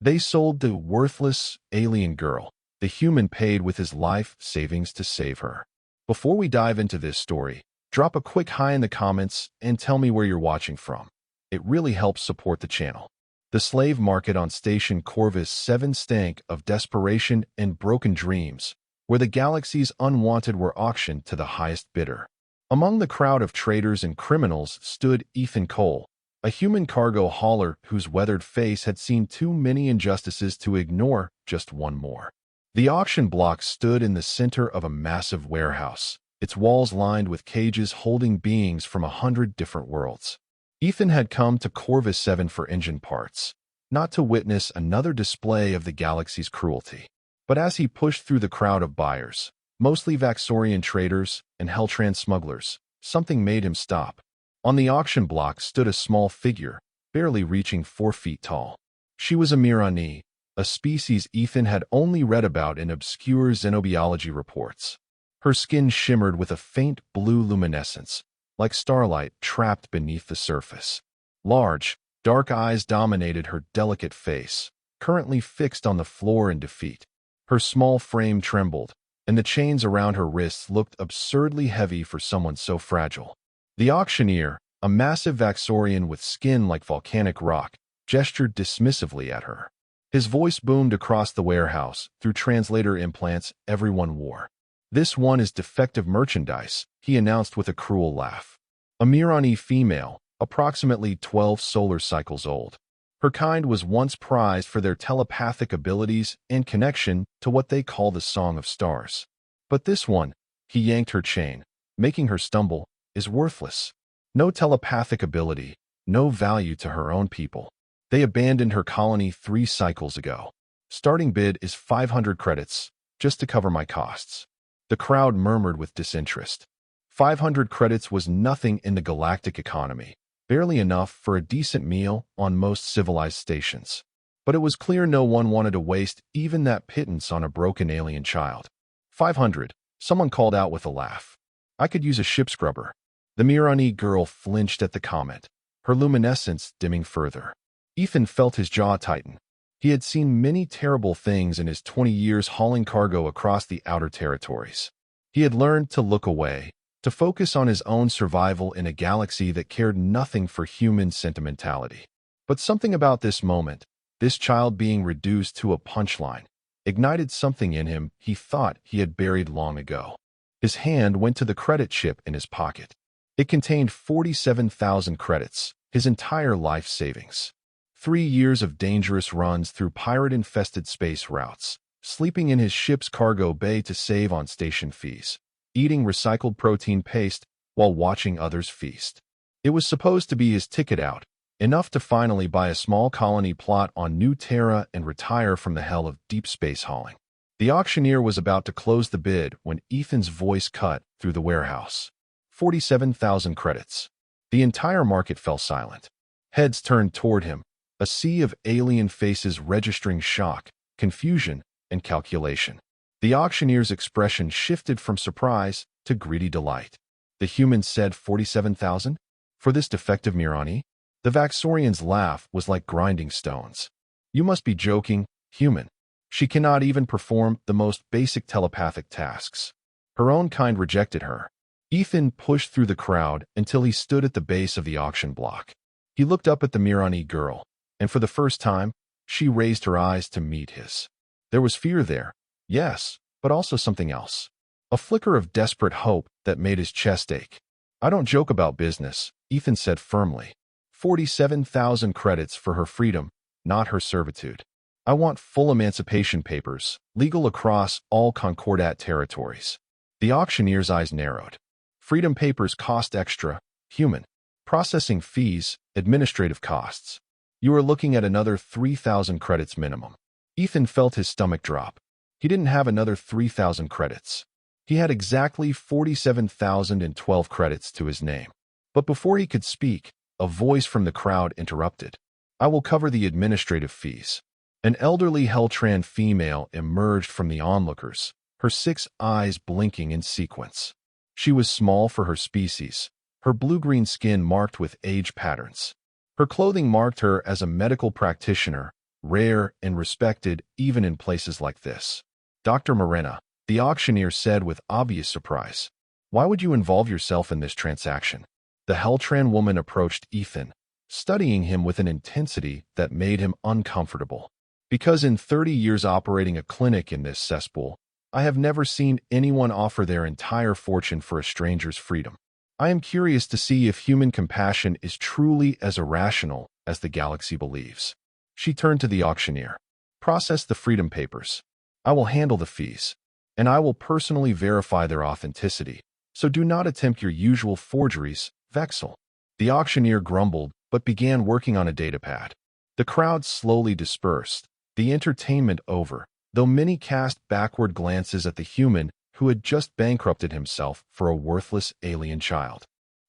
They sold the worthless alien girl. The human paid with his life savings to save her. Before we dive into this story, drop a quick hi in the comments and tell me where you're watching from. It really helps support the channel. The slave market on Station Corvus 7 stank of desperation and broken dreams, where the galaxy's unwanted were auctioned to the highest bidder. Among the crowd of traders and criminals stood Ethan Cole, a human cargo hauler whose weathered face had seen too many injustices to ignore just one more. The auction block stood in the center of a massive warehouse, its walls lined with cages holding beings from 100 different worlds. Ethan had come to Corvus 7 for engine parts, not to witness another display of the galaxy's cruelty. But as he pushed through the crowd of buyers, mostly Vaxorian traders and Heltran smugglers, something made him stop. On the auction block stood a small figure, barely reaching 4 feet tall. She was a Mirani, a species Ethan had only read about in obscure xenobiology reports. Her skin shimmered with a faint blue luminescence, like starlight trapped beneath the surface. Large, dark eyes dominated her delicate face, currently fixed on the floor in defeat. Her small frame trembled, and the chains around her wrists looked absurdly heavy for someone so fragile. The auctioneer, a massive Vaxorian with skin like volcanic rock, gestured dismissively at her. His voice boomed across the warehouse through translator implants everyone wore. "This one is defective merchandise," he announced with a cruel laugh. A Mirani female, approximately 12 solar cycles old. Her kind was once prized for their telepathic abilities and connection to what they call the Song of Stars. But this one, he yanked her chain, making her stumble, is worthless. No telepathic ability, no value to her own people. They abandoned her colony 3 cycles ago. Starting bid is 500 credits, just to cover my costs. The crowd murmured with disinterest. 500 credits was nothing in the galactic economy, barely enough for a decent meal on most civilized stations. But it was clear no one wanted to waste even that pittance on a broken alien child. 500, someone called out with a laugh. I could use a ship scrubber. The Mirani girl flinched at the comment, her luminescence dimming further. Ethan felt his jaw tighten. He had seen many terrible things in his 20 years hauling cargo across the outer territories. He had learned to look away, to focus on his own survival in a galaxy that cared nothing for human sentimentality. But something about this moment, this child being reduced to a punchline, ignited something in him he thought he had buried long ago. His hand went to the credit chip in his pocket. It contained 47,000 credits, his entire life savings. 3 years of dangerous runs through pirate-infested space routes, sleeping in his ship's cargo bay to save on station fees, eating recycled protein paste while watching others feast. It was supposed to be his ticket out, enough to finally buy a small colony plot on New Terra and retire from the hell of deep space hauling. The auctioneer was about to close the bid when Ethan's voice cut through the warehouse. 47,000 credits. The entire market fell silent. Heads turned toward him, a sea of alien faces registering shock, confusion, and calculation. The auctioneer's expression shifted from surprise to greedy delight. The human said 47,000? For this defective Mirani? The Vaxorian's laugh was like grinding stones. You must be joking, human. She cannot even perform the most basic telepathic tasks. Her own kind rejected her. Ethan pushed through the crowd until he stood at the base of the auction block. He looked up at the Mirani girl, and for the first time, she raised her eyes to meet his. There was fear there, yes, but also something else. A flicker of desperate hope that made his chest ache. I don't joke about business, Ethan said firmly. 47,000 credits for her freedom, not her servitude. I want full emancipation papers, legal across all Concordat territories. The auctioneer's eyes narrowed. Freedom papers cost extra, human. Processing fees, administrative costs. You are looking at another 3,000 credits minimum. Ethan felt his stomach drop. He didn't have another 3,000 credits. He had exactly 47,012 credits to his name. But before he could speak, a voice from the crowd interrupted. I will cover the administrative fees. An elderly Heltran female emerged from the onlookers, her 6 eyes blinking in sequence. She was small for her species, her blue-green skin marked with age patterns. Her clothing marked her as a medical practitioner, rare and respected even in places like this. Dr. Morena, the auctioneer said with obvious surprise. Why would you involve yourself in this transaction? The Heltran woman approached Ethan, studying him with an intensity that made him uncomfortable. Because in 30 years operating a clinic in this cesspool, I have never seen anyone offer their entire fortune for a stranger's freedom. I am curious to see if human compassion is truly as irrational as the galaxy believes. She turned to the auctioneer. Process the freedom papers. I will handle the fees, and I will personally verify their authenticity, so do not attempt your usual forgeries, Vexel. The auctioneer grumbled, but began working on a datapad. The crowd slowly dispersed, the entertainment over, though many cast backward glances at the human who had just bankrupted himself for a worthless alien child.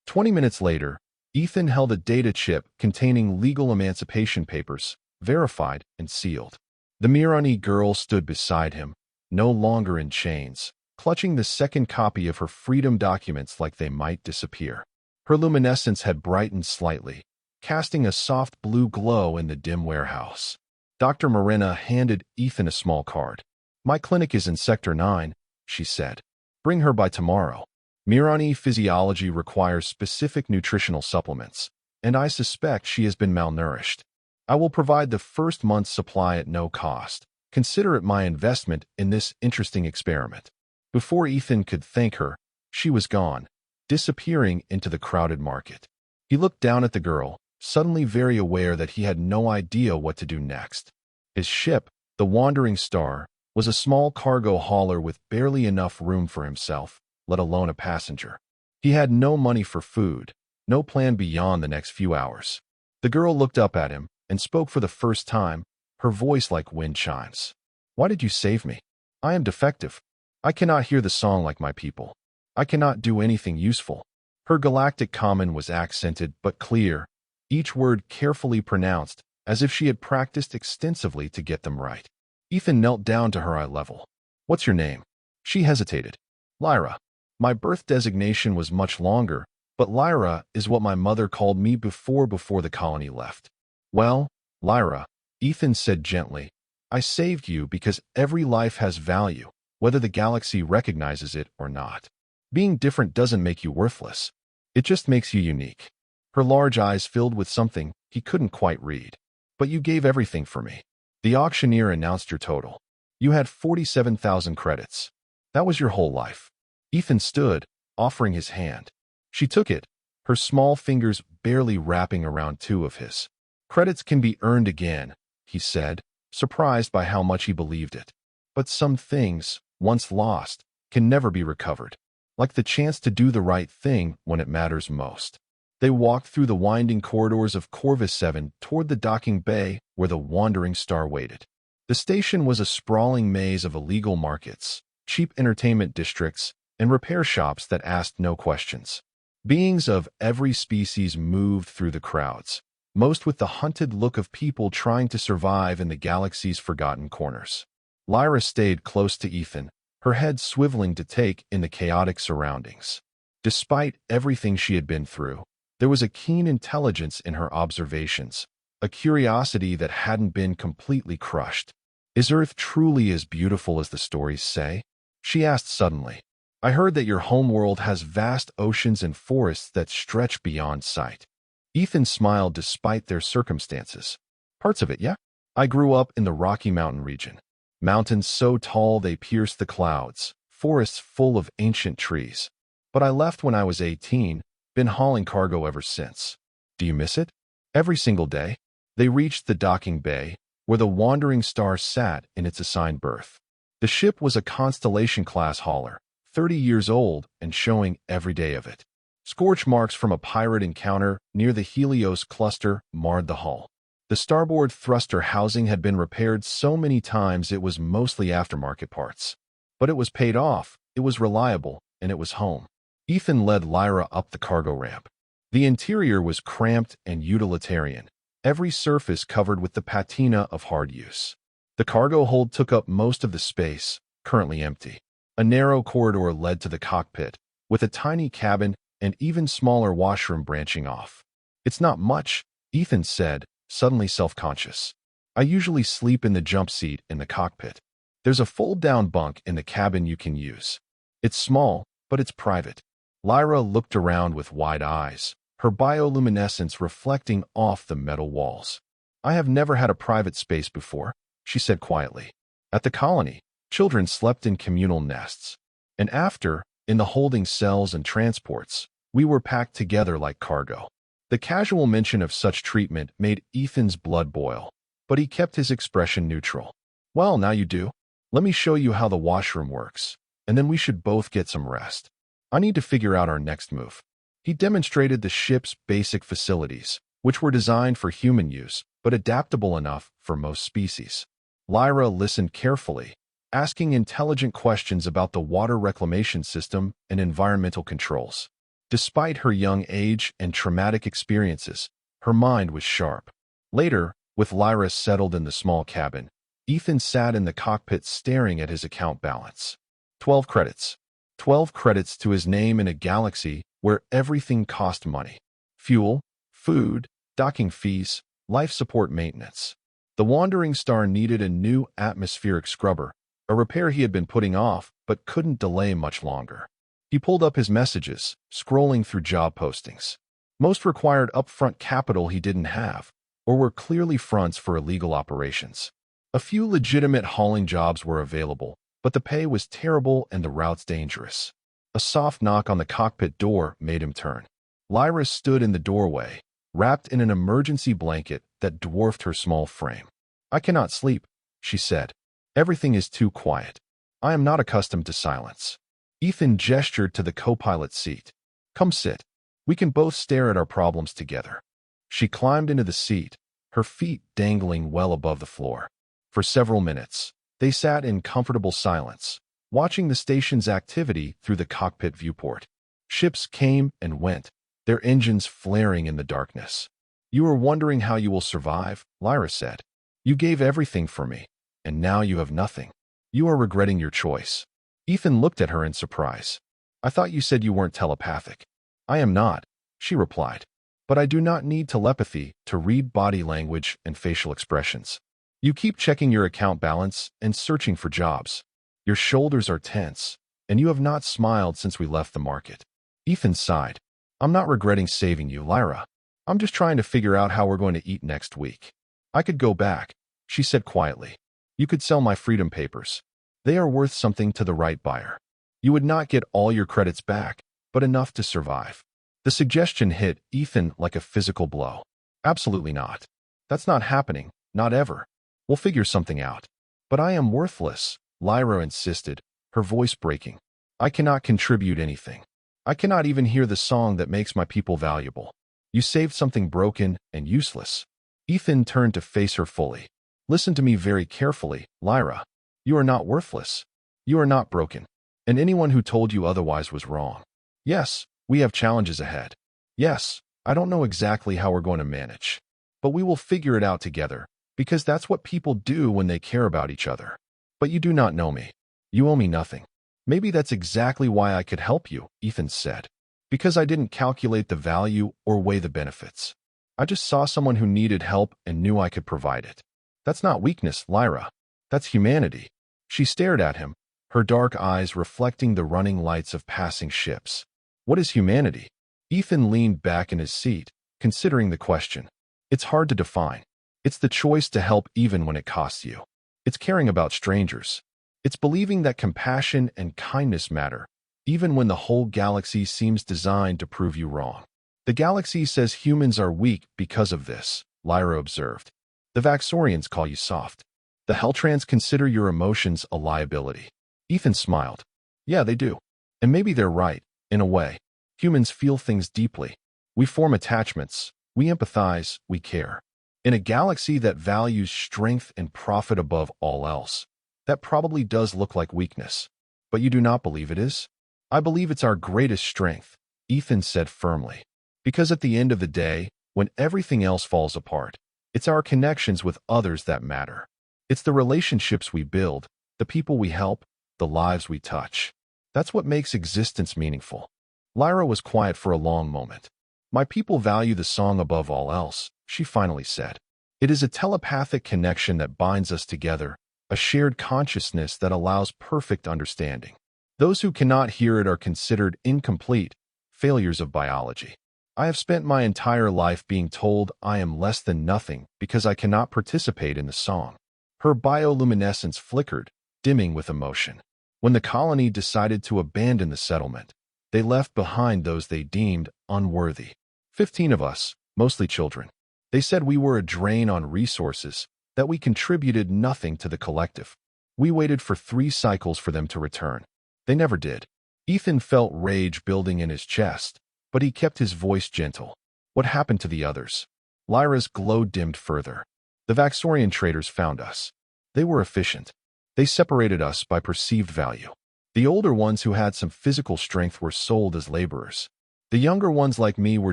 20 minutes later, Ethan held a data chip containing legal emancipation papers, verified and sealed. The Mirani girl stood beside him, no longer in chains, clutching the second copy of her freedom documents like they might disappear. Her luminescence had brightened slightly, casting a soft blue glow in the dim warehouse. Dr. Morena handed Ethan a small card. My clinic is in Sector 9, she said. Bring her by tomorrow. Mirani physiology requires specific nutritional supplements, and I suspect she has been malnourished. I will provide the first month's supply at no cost. Consider it my investment in this interesting experiment. Before Ethan could thank her, she was gone, disappearing into the crowded market. He looked down at the girl, suddenly very aware that he had no idea what to do next. His ship, the Wandering Star, was a small cargo hauler with barely enough room for himself, let alone a passenger. He had no money for food, no plan beyond the next few hours. The girl looked up at him and spoke for the first time, her voice like wind chimes. Why did you save me? I am defective. I cannot hear the song like my people. I cannot do anything useful. Her galactic common was accented but clear, each word carefully pronounced, as if she had practiced extensively to get them right. Ethan knelt down to her eye level. What's your name? She hesitated. Lyra. My birth designation was much longer, but Lyra is what my mother called me before the colony left. Well, Lyra, Ethan said gently, I saved you because every life has value, whether the galaxy recognizes it or not. Being different doesn't make you worthless. It just makes you unique. Her large eyes filled with something he couldn't quite read. But you gave everything for me. The auctioneer announced your total. You had 47,000 credits. That was your whole life. Ethan stood, offering his hand. She took it, her small fingers barely wrapping around two of his. Credits can be earned again, he said, surprised by how much he believed it. But some things, once lost, can never be recovered, like the chance to do the right thing when it matters most. They walked through the winding corridors of Corvus 7 toward the docking bay where the Wandering Star waited. The station was a sprawling maze of illegal markets, cheap entertainment districts, and repair shops that asked no questions. Beings of every species moved through the crowds, most with the hunted look of people trying to survive in the galaxy's forgotten corners. Lyra stayed close to Ethan, her head swiveling to take in the chaotic surroundings. Despite everything she had been through, there was a keen intelligence in her observations, a curiosity that hadn't been completely crushed. Is Earth truly as beautiful as the stories say? She asked suddenly. I heard that your homeworld has vast oceans and forests that stretch beyond sight. Ethan smiled despite their circumstances. Parts of it, yeah? I grew up in the Rocky Mountain region. Mountains so tall they pierced the clouds, forests full of ancient trees. But I left when I was 18, been hauling cargo ever since. Do you miss it? Every single day. They reached the docking bay, where the Wandering Star sat in its assigned berth. The ship was a Constellation-class hauler, 30 years old and showing every day of it. Scorch marks from a pirate encounter near the Helios cluster marred the hull. The starboard thruster housing had been repaired so many times it was mostly aftermarket parts. But it was paid off, it was reliable, and it was home. Ethan led Lyra up the cargo ramp. The interior was cramped and utilitarian, every surface covered with the patina of hard use. The cargo hold took up most of the space, currently empty. A narrow corridor led to the cockpit, with a tiny cabin and even smaller washroom branching off. It's not much, Ethan said, suddenly self-conscious. I usually sleep in the jump seat in the cockpit. There's a fold-down bunk in the cabin you can use. It's small, but it's private. Lyra looked around with wide eyes, her bioluminescence reflecting off the metal walls. I have never had a private space before, she said quietly. At the colony, children slept in communal nests. And after, in the holding cells and transports, we were packed together like cargo. The casual mention of such treatment made Ethan's blood boil, but he kept his expression neutral. Well, now you do. Let me show you how the washroom works, and then we should both get some rest. I need to figure out our next move. He demonstrated the ship's basic facilities, which were designed for human use, but adaptable enough for most species. Lyra listened carefully, asking intelligent questions about the water reclamation system and environmental controls. Despite her young age and traumatic experiences, her mind was sharp. Later, with Lyra settled in the small cabin, Ethan sat in the cockpit staring at his account balance. 12 credits. 12 credits to his name in a galaxy where everything cost money. Fuel, food, docking fees, life support maintenance. The wandering star needed a new atmospheric scrubber, a repair he had been putting off but couldn't delay much longer. He pulled up his messages, scrolling through job postings. Most required upfront capital he didn't have, or were clearly fronts for illegal operations. A few legitimate hauling jobs were available, but the pay was terrible and the routes dangerous. A soft knock on the cockpit door made him turn. Lyra stood in the doorway, wrapped in an emergency blanket that dwarfed her small frame. I cannot sleep, she said. Everything is too quiet. I am not accustomed to silence. Ethan gestured to the co-pilot seat. Come sit. We can both stare at our problems together. She climbed into the seat, her feet dangling well above the floor. For several minutes, they sat in comfortable silence, watching the station's activity through the cockpit viewport. Ships came and went, their engines flaring in the darkness. You are wondering how you will survive, Lyra said. You gave everything for me, and now you have nothing. You are regretting your choice. Ethan looked at her in surprise. I thought you said you weren't telepathic. I am not, she replied. But I do not need telepathy to read body language and facial expressions. You keep checking your account balance and searching for jobs. Your shoulders are tense, and you have not smiled since we left the market. Ethan sighed. I'm not regretting saving you, Lyra. I'm just trying to figure out how we're going to eat next week. I could go back, she said quietly. You could sell my freedom papers. They are worth something to the right buyer. You would not get all your credits back, but enough to survive. The suggestion hit Ethan like a physical blow. Absolutely not. That's not happening, not ever. We'll figure something out. But I am worthless, Lyra insisted, her voice breaking. I cannot contribute anything. I cannot even hear the song that makes my people valuable. You saved something broken and useless. Ethan turned to face her fully. Listen to me very carefully, Lyra. You are not worthless. You are not broken. And anyone who told you otherwise was wrong. Yes, we have challenges ahead. Yes, I don't know exactly how we're going to manage. But we will figure it out together, because that's what people do when they care about each other. But you do not know me. You owe me nothing. Maybe that's exactly why I could help you, Ethan said. Because I didn't calculate the value or weigh the benefits. I just saw someone who needed help and knew I could provide it. That's not weakness, Lyra. That's humanity. She stared at him, her dark eyes reflecting the running lights of passing ships. What is humanity? Ethan leaned back in his seat, considering the question. It's hard to define. It's the choice to help even when it costs you. It's caring about strangers. It's believing that compassion and kindness matter, even when the whole galaxy seems designed to prove you wrong. The galaxy says humans are weak because of this, Lyra observed. The Vaxorians call you soft. The Heltrans consider your emotions a liability. Ethan smiled. Yeah, they do. And maybe they're right, in a way. Humans feel things deeply. We form attachments. We empathize. We care. In a galaxy that values strength and profit above all else, that probably does look like weakness. But you do not believe it is? I believe it's our greatest strength, Ethan said firmly. Because at the end of the day, when everything else falls apart, it's our connections with others that matter. It's the relationships we build, the people we help, the lives we touch. That's what makes existence meaningful. Lyra was quiet for a long moment. My people value the song above all else, she finally said. It is a telepathic connection that binds us together, a shared consciousness that allows perfect understanding. Those who cannot hear it are considered incomplete, failures of biology. I have spent my entire life being told I am less than nothing because I cannot participate in the song. Her bioluminescence flickered, dimming with emotion. When the colony decided to abandon the settlement, they left behind those they deemed unworthy. 15 of us, mostly children. They said we were a drain on resources, that we contributed nothing to the collective. We waited for 3 cycles for them to return. They never did. Ethan felt rage building in his chest, but he kept his voice gentle. What happened to the others? Lyra's glow dimmed further. The Vaxorian traders found us. They were efficient. They separated us by perceived value. The older ones who had some physical strength were sold as laborers. The younger ones like me were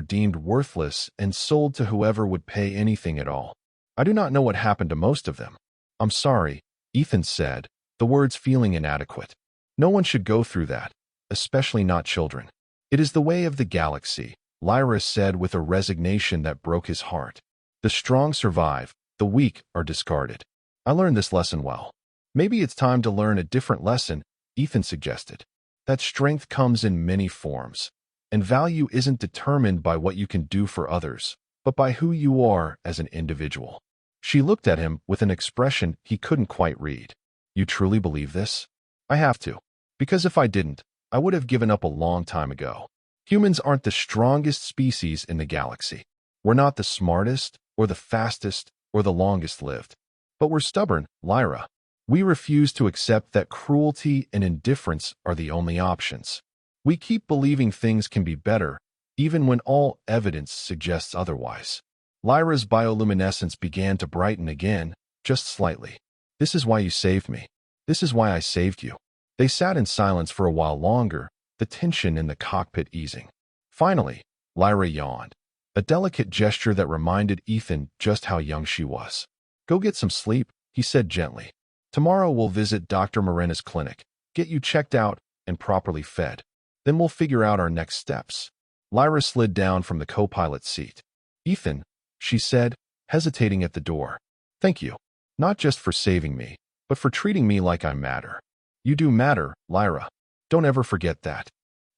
deemed worthless and sold to whoever would pay anything at all. I do not know what happened to most of them. I'm sorry, Ethan said, the words feeling inadequate. No one should go through that, especially not children. It is the way of the galaxy, Lyra said with a resignation that broke his heart. The strong survive, the weak are discarded. I learned this lesson well. Maybe it's time to learn a different lesson, Ethan suggested. That strength comes in many forms, and value isn't determined by what you can do for others, but by who you are as an individual. She looked at him with an expression he couldn't quite read. You truly believe this? I have to. Because if I didn't, I would have given up a long time ago. Humans aren't the strongest species in the galaxy. We're not the smartest, or the fastest, or the longest lived. But we're stubborn, Lyra. We refuse to accept that cruelty and indifference are the only options. We keep believing things can be better, even when all evidence suggests otherwise. Lyra's bioluminescence began to brighten again, just slightly. This is why you saved me. This is why I saved you. They sat in silence for a while longer, the tension in the cockpit easing. Finally, Lyra yawned, a delicate gesture that reminded Ethan just how young she was. Go get some sleep, he said gently. Tomorrow we'll visit Dr. Morena's clinic, get you checked out and properly fed. Then we'll figure out our next steps. Lyra slid down from the co-pilot's seat. Ethan, she said, hesitating at the door. Thank you. Not just for saving me, but for treating me like I matter. You do matter, Lyra. Don't ever forget that.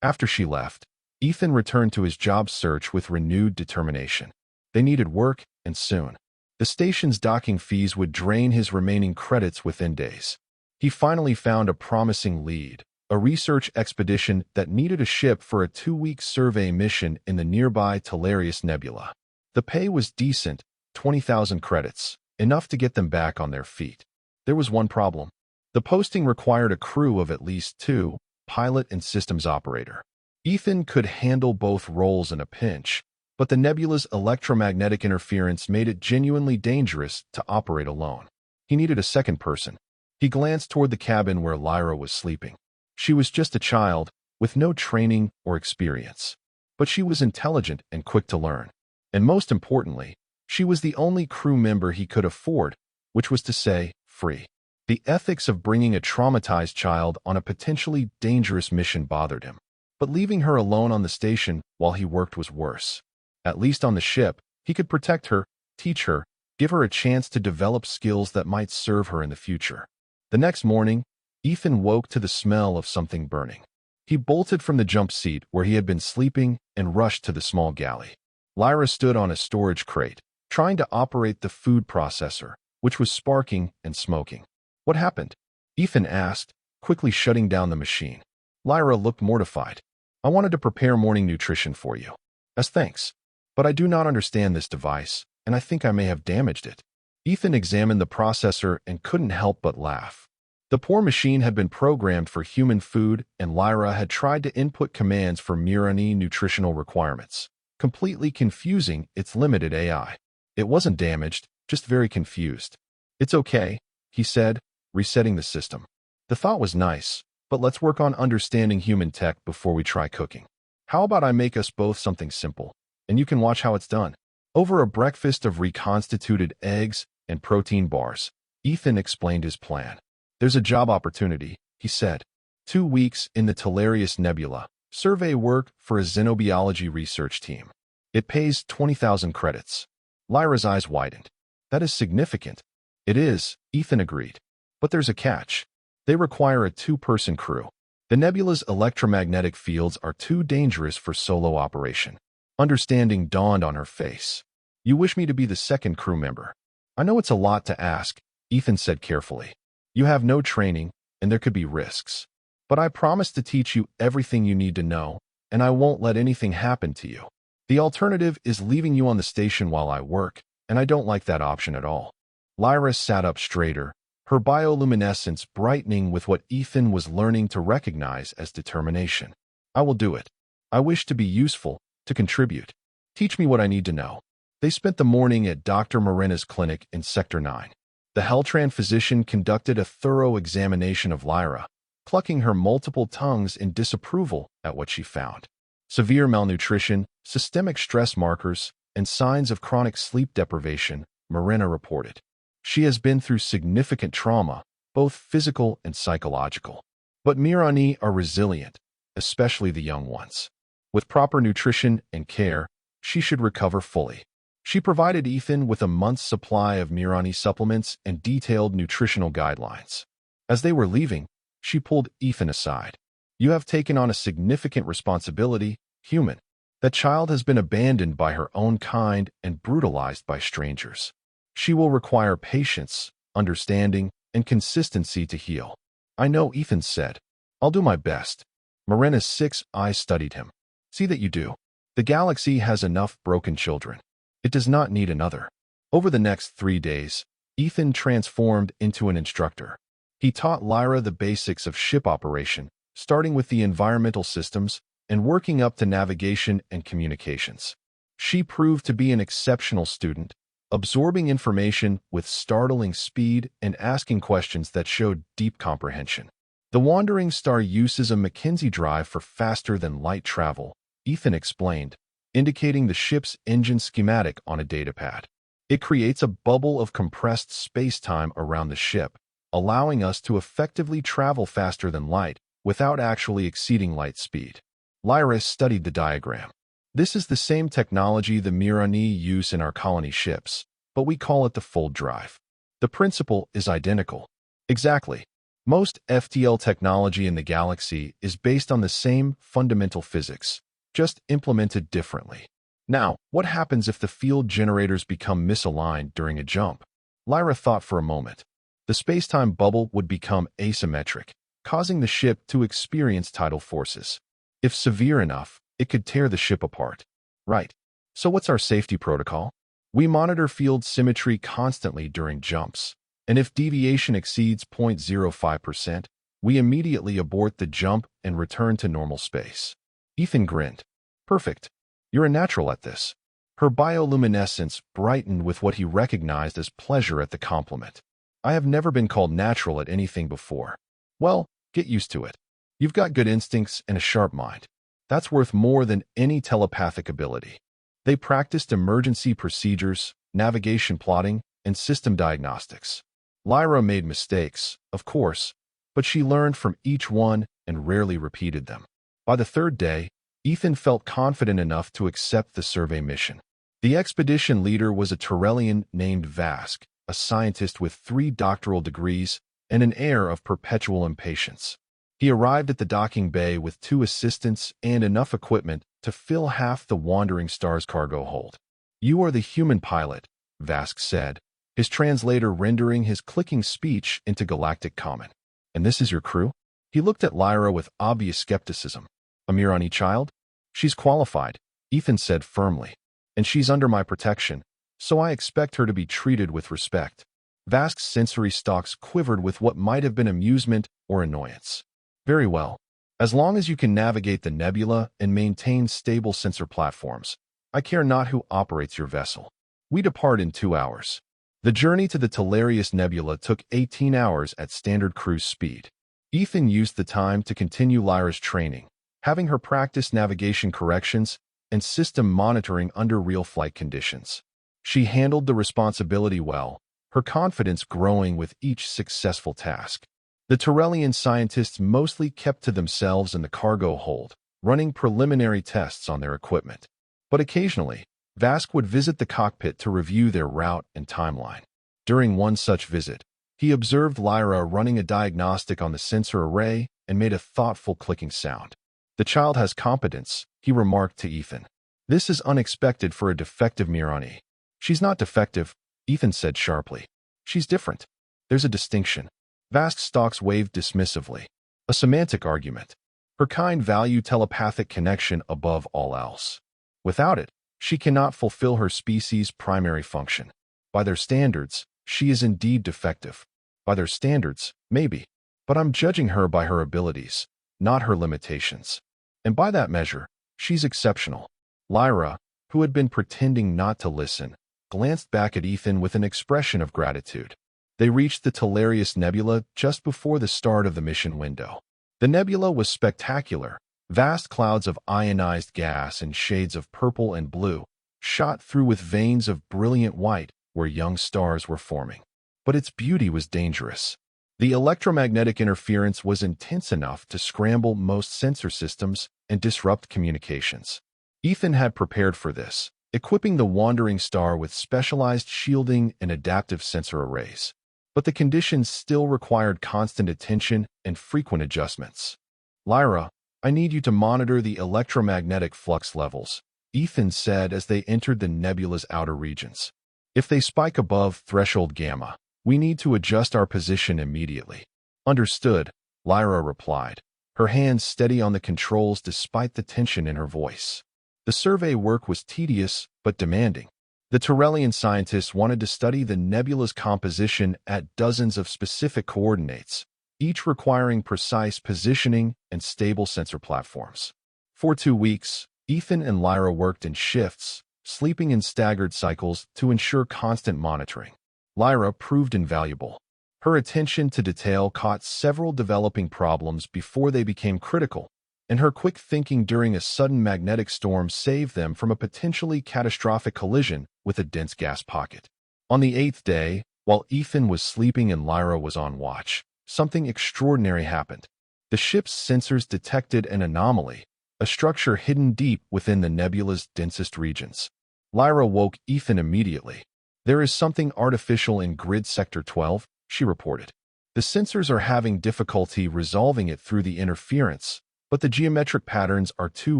After she left, Ethan returned to his job search with renewed determination. They needed work, and soon. The station's docking fees would drain his remaining credits within days. He finally found a promising lead, a research expedition that needed a ship for a 2-week survey mission in the nearby Tellarius Nebula. The pay was decent, 20,000 credits, enough to get them back on their feet. There was one problem. The posting required a crew of at least 2, pilot and systems operator. Ethan could handle both roles in a pinch, but the nebula's electromagnetic interference made it genuinely dangerous to operate alone. He needed a second person. He glanced toward the cabin where Lyra was sleeping. She was just a child, with no training or experience. But she was intelligent and quick to learn. And most importantly, she was the only crew member he could afford, which was to say, free. The ethics of bringing a traumatized child on a potentially dangerous mission bothered him. But leaving her alone on the station while he worked was worse. At least on the ship, he could protect her, teach her, give her a chance to develop skills that might serve her in the future. The next morning, Ethan woke to the smell of something burning. He bolted from the jump seat where he had been sleeping and rushed to the small galley. Lyra stood on a storage crate, trying to operate the food processor, which was sparking and smoking. What happened? Ethan asked, quickly shutting down the machine. Lyra looked mortified. I wanted to prepare morning nutrition for you. As thanks. But I do not understand this device, and I think I may have damaged it. Ethan examined the processor and couldn't help but laugh. The poor machine had been programmed for human food, and Lyra had tried to input commands for Mirani nutritional requirements, completely confusing its limited AI. It wasn't damaged, just very confused. It's okay, he said, resetting the system. The thought was nice, but let's work on understanding human tech before we try cooking. How about I make us both something simple, and you can watch how it's done? Over a breakfast of reconstituted eggs and protein bars, Ethan explained his plan. There's a job opportunity, he said. 2 weeks in the Tellarius Nebula, survey work for a xenobiology research team. It pays 20,000 credits. Lyra's eyes widened. That is significant. It is, Ethan agreed. But there's a catch. They require a two-person crew. The nebula's electromagnetic fields are too dangerous for solo operation. Understanding dawned on her face. You wish me to be the second crew member. I know it's a lot to ask, Ethan said carefully. You have no training, and there could be risks. But I promise to teach you everything you need to know, and I won't let anything happen to you. The alternative is leaving you on the station while I work, and I don't like that option at all. Lyra sat up straighter, her bioluminescence brightening with what Ethan was learning to recognize as determination. I will do it. I wish to be useful, to contribute. Teach me what I need to know. They spent the morning at Dr. Morena's clinic in Sector 9. The Heltran physician conducted a thorough examination of Lyra, clucking her multiple tongues in disapproval at what she found. Severe malnutrition, systemic stress markers, and signs of chronic sleep deprivation, Morena reported. She has been through significant trauma, both physical and psychological. But Mirani are resilient, especially the young ones. With proper nutrition and care, she should recover fully. She provided Ethan with a month's supply of Mirani supplements and detailed nutritional guidelines. As they were leaving, she pulled Ethan aside. You have taken on a significant responsibility, human. That child has been abandoned by her own kind and brutalized by strangers. She will require patience, understanding, and consistency to heal. I know, Ethan said. I'll do my best. Morena's 6 eyes studied him. See that you do. The galaxy has enough broken children. It does not need another. Over the next 3 days, Ethan transformed into an instructor. He taught Lyra the basics of ship operation, starting with the environmental systems and working up to navigation and communications. She proved to be an exceptional student, absorbing information with startling speed and asking questions that showed deep comprehension. The Wandering Star uses a Mackenzie drive for faster-than-light travel, Ethan explained, indicating the ship's engine schematic on a datapad. It creates a bubble of compressed space-time around the ship, allowing us to effectively travel faster than light without actually exceeding light speed. Lyra studied the diagram. This is the same technology the Mirani use in our colony ships, but we call it the fold drive. The principle is identical. Exactly. Most FTL technology in the galaxy is based on the same fundamental physics, just implemented differently. Now, what happens if the field generators become misaligned during a jump? Lyra thought for a moment. The space-time bubble would become asymmetric, causing the ship to experience tidal forces. If severe enough, it could tear the ship apart. Right. So what's our safety protocol? We monitor field symmetry constantly during jumps, and if deviation exceeds 0.05%, we immediately abort the jump and return to normal space. Ethan grinned. Perfect. You're a natural at this. Her bioluminescence brightened with what he recognized as pleasure at the compliment. I have never been called natural at anything before. Well, get used to it. You've got good instincts and a sharp mind. That's worth more than any telepathic ability. They practiced emergency procedures, navigation plotting, and system diagnostics. Lyra made mistakes, of course, but she learned from each one and rarely repeated them. By the 3rd day, Ethan felt confident enough to accept the survey mission. The expedition leader was a Tyrellian named Vask, a scientist with 3 doctoral degrees and an air of perpetual impatience. He arrived at the docking bay with 2 assistants and enough equipment to fill half the Wandering Star's cargo hold. You are the human pilot, Vask said, his translator rendering his clicking speech into Galactic common. And this is your crew? He looked at Lyra with obvious skepticism. A Mirani child? She's qualified, Ethan said firmly. And she's under my protection, so I expect her to be treated with respect. Vask's sensory stalks quivered with what might have been amusement or annoyance. Very well. As long as you can navigate the nebula and maintain stable sensor platforms, I care not who operates your vessel. We depart in 2 hours. The journey to the Tellarius Nebula took 18 hours at standard cruise speed. Ethan used the time to continue Lyra's training, having her practice navigation corrections and system monitoring under real flight conditions. She handled the responsibility well, her confidence growing with each successful task. The Tyrellian scientists mostly kept to themselves in the cargo hold, running preliminary tests on their equipment. But occasionally, Vask would visit the cockpit to review their route and timeline. During one such visit, he observed Lyra running a diagnostic on the sensor array and made a thoughtful clicking sound. "The child has competence," he remarked to Ethan. "This is unexpected for a defective Mirani." "She's not defective," Ethan said sharply. "She's different. There's a distinction." Vask's stalks waved dismissively. "A semantic argument. Her kind value telepathic connection above all else. Without it, she cannot fulfill her species' primary function. By their standards, she is indeed defective. By their standards, maybe. But I'm judging her by her abilities, not her limitations. And by that measure, she's exceptional." Lyra, who had been pretending not to listen, glanced back at Ethan with an expression of gratitude. They reached the Tellarius Nebula just before the start of the mission window. The nebula was spectacular. Vast clouds of ionized gas and shades of purple and blue, shot through with veins of brilliant white where young stars were forming. But its beauty was dangerous. The electromagnetic interference was intense enough to scramble most sensor systems and disrupt communications. Ethan had prepared for this, equipping the wandering star with specialized shielding and adaptive sensor arrays. But the conditions still required constant attention and frequent adjustments. "Lyra, I need you to monitor the electromagnetic flux levels," Ethan said as they entered the nebula's outer regions. "If they spike above threshold gamma, we need to adjust our position immediately." "Understood," Lyra replied, her hands steady on the controls despite the tension in her voice. The survey work was tedious but demanding. The Tyrellian scientists wanted to study the nebula's composition at dozens of specific coordinates, each requiring precise positioning and stable sensor platforms. For 2 weeks, Ethan and Lyra worked in shifts, sleeping in staggered cycles to ensure constant monitoring. Lyra proved invaluable. Her attention to detail caught several developing problems before they became critical, and her quick thinking during a sudden magnetic storm saved them from a potentially catastrophic collision with a dense gas pocket. On the 8th day, while Ethan was sleeping and Lyra was on watch, something extraordinary happened. The ship's sensors detected an anomaly, a structure hidden deep within the nebula's densest regions. Lyra woke Ethan immediately. "There is something artificial in Grid Sector 12, she reported. "The sensors are having difficulty resolving it through the interference, but the geometric patterns are too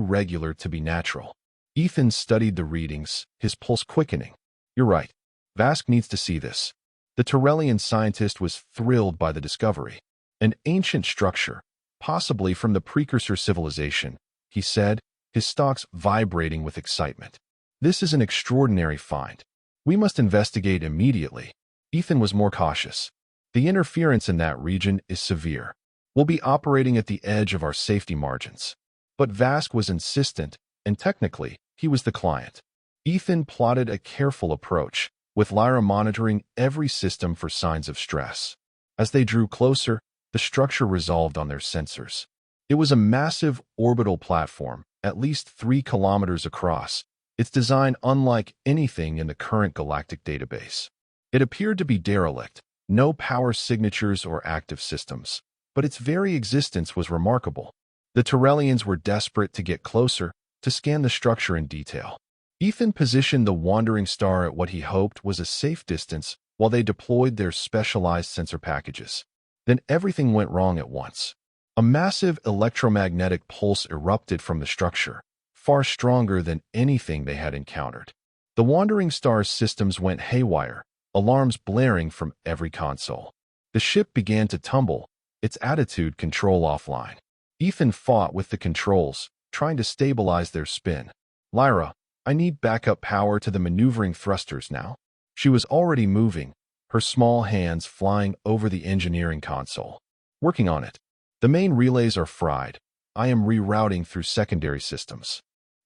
regular to be natural." Ethan studied the readings, his pulse quickening. "You're right. Vask needs to see this." The Tyrellian scientist was thrilled by the discovery. "An ancient structure, possibly from the precursor civilization," he said, his stalks vibrating with excitement. "This is an extraordinary find. We must investigate immediately." Ethan was more cautious. "The interference in that region is severe. We'll be operating at the edge of our safety margins." But Vask was insistent, and technically, he was the client. Ethan plotted a careful approach, with Lyra monitoring every system for signs of stress. As they drew closer, the structure resolved on their sensors. It was a massive orbital platform, at least 3 kilometers across, its design unlike anything in the current galactic database. It appeared to be derelict, no power signatures or active systems, but its very existence was remarkable. The Tyrellians were desperate to get closer, to scan the structure in detail. Ethan positioned the wandering star at what he hoped was a safe distance while they deployed their specialized sensor packages. Then everything went wrong at once. A massive electromagnetic pulse erupted from the structure, far stronger than anything they had encountered. The wandering star's systems went haywire, alarms blaring from every console. The ship began to tumble, its attitude control offline. Ethan fought with the controls, trying to stabilize their spin. "Lyra, I need backup power to the maneuvering thrusters now." She was already moving, her small hands flying over the engineering console. "Working on it. The main relays are fried. I am rerouting through secondary systems."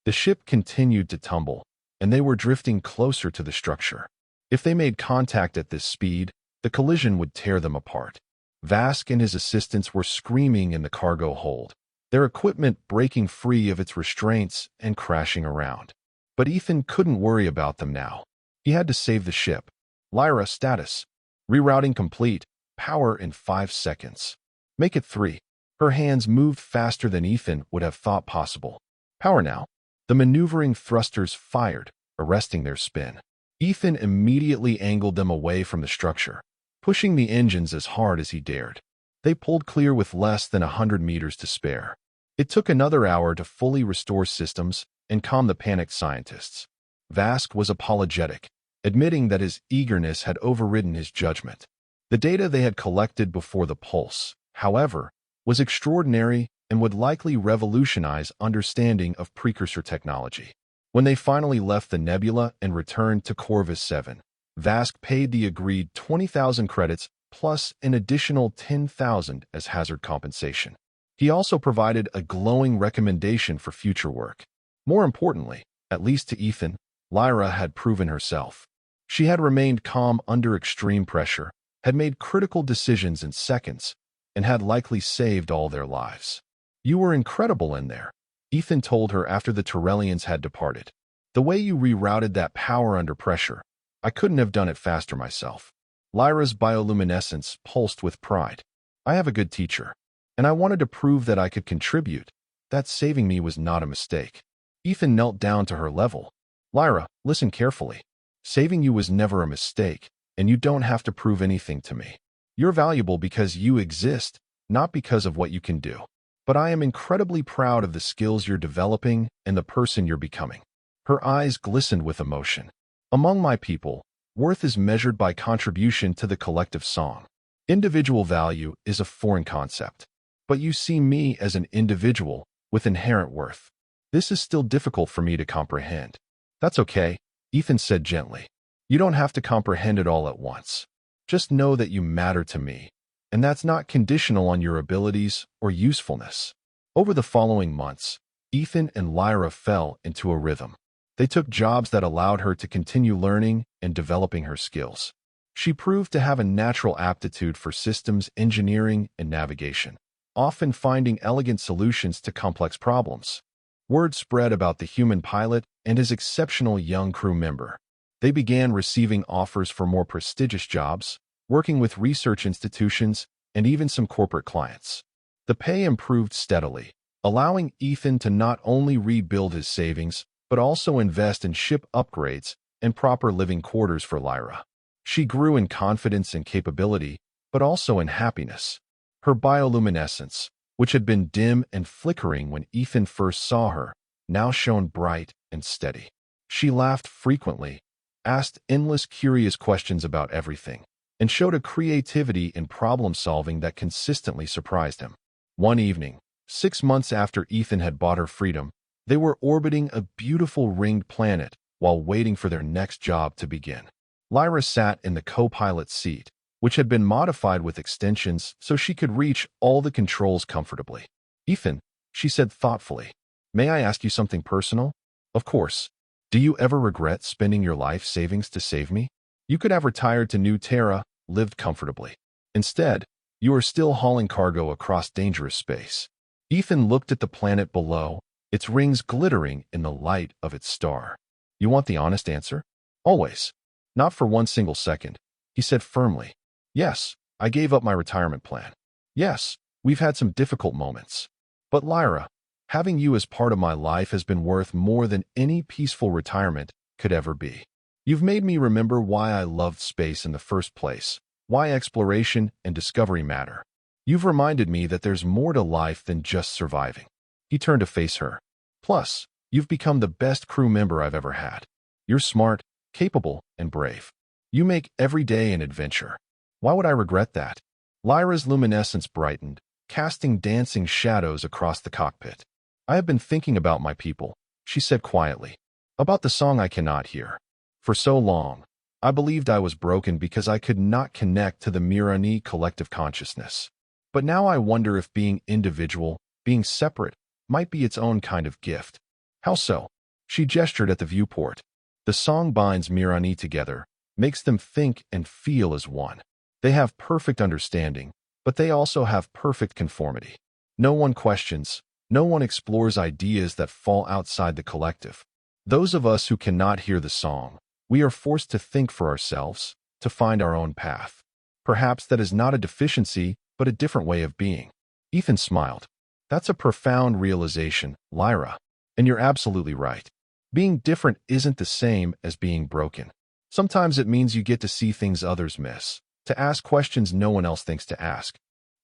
The ship continued to tumble, and they were drifting closer to the structure. If they made contact at this speed, the collision would tear them apart. Vask and his assistants were screaming in the cargo hold, their equipment breaking free of its restraints and crashing around. But Ethan couldn't worry about them now. He had to save the ship. "Lyra, status. Rerouting complete. Power in 5 seconds. Make it 3. Her hands moved faster than Ethan would have thought possible. "Power now." The maneuvering thrusters fired, arresting their spin. Ethan immediately angled them away from the structure, pushing the engines as hard as he dared. They pulled clear with less than 100 meters to spare. It took another hour to fully restore systems and calm the panicked scientists. Vask was apologetic, admitting that his eagerness had overridden his judgment. The data they had collected before the pulse, however, was extraordinary and would likely revolutionize understanding of precursor technology. When they finally left the nebula and returned to Corvus 7, Vask paid the agreed 20,000 credits plus an additional 10,000 as hazard compensation. He also provided a glowing recommendation for future work. More importantly, at least to Ethan, Lyra had proven herself. She had remained calm under extreme pressure, had made critical decisions in seconds, and had likely saved all their lives. "You were incredible in there," Ethan told her after the Tyrellians had departed. "The way you rerouted that power under pressure, I couldn't have done it faster myself." Lyra's bioluminescence pulsed with pride. "I have a good teacher, and I wanted to prove that I could contribute. That saving me was not a mistake." Ethan knelt down to her level. "Lyra, listen carefully. Saving you was never a mistake, and you don't have to prove anything to me. You're valuable because you exist, not because of what you can do. But I am incredibly proud of the skills you're developing and the person you're becoming." Her eyes glistened with emotion. "Among my people, worth is measured by contribution to the collective song. Individual value is a foreign concept. But you see me as an individual with inherent worth. This is still difficult for me to comprehend." "That's okay," Ethan said gently. "You don't have to comprehend it all at once. Just know that you matter to me, and that's not conditional on your abilities or usefulness." Over the following months, Ethan and Lyra fell into a rhythm. They took jobs that allowed her to continue learning and developing her skills. She proved to have a natural aptitude for systems engineering and navigation, often finding elegant solutions to complex problems. Word spread about the human pilot and his exceptional young crew member. They began receiving offers for more prestigious jobs, working with research institutions, and even some corporate clients. The pay improved steadily, allowing Ethan to not only rebuild his savings, but also invest in ship upgrades and proper living quarters for Lyra. She grew in confidence and capability, but also in happiness. Her bioluminescence, which had been dim and flickering when Ethan first saw her, now shone bright and steady. She laughed frequently, asked endless curious questions about everything, and showed a creativity in problem-solving that consistently surprised him. One evening, 6 months after Ethan had bought her freedom, they were orbiting a beautiful ringed planet while waiting for their next job to begin. Lyra sat in the co-pilot seat, which had been modified with extensions so she could reach all the controls comfortably. "Ethan," she said thoughtfully, "may I ask you something personal?" "Of course. Do you ever regret spending your life savings to save me? You could have retired to New Terra, lived comfortably. Instead, you are still hauling cargo across dangerous space." Ethan looked at the planet below, its rings glittering in the light of its star. "You want the honest answer?" "Always. Not for one single second," he said firmly. "Yes, I gave up my retirement plan. Yes, we've had some difficult moments. But Lyra, having you as part of my life has been worth more than any peaceful retirement could ever be. You've made me remember why I loved space in the first place, why exploration and discovery matter. You've reminded me that there's more to life than just surviving." He turned to face her. "Plus, you've become the best crew member I've ever had. You're smart, capable, and brave. You make every day an adventure. Why would I regret that?" Lyra's luminescence brightened, casting dancing shadows across the cockpit. "I have been thinking about my people," she said quietly. "About the song I cannot hear. For so long, I believed I was broken because I could not connect to the Mirani collective consciousness. But now I wonder if being individual, being separate, might be its own kind of gift." "How so?" She gestured at the viewport. "The song binds Mirani together, makes them think and feel as one. They have perfect understanding, but they also have perfect conformity. No one questions, no one explores ideas that fall outside the collective. Those of us who cannot hear the song, we are forced to think for ourselves, to find our own path. Perhaps that is not a deficiency, but a different way of being." Ethan smiled. "That's a profound realization, Lyra, and you're absolutely right. Being different isn't the same as being broken. Sometimes it means you get to see things others miss, to ask questions no one else thinks to ask.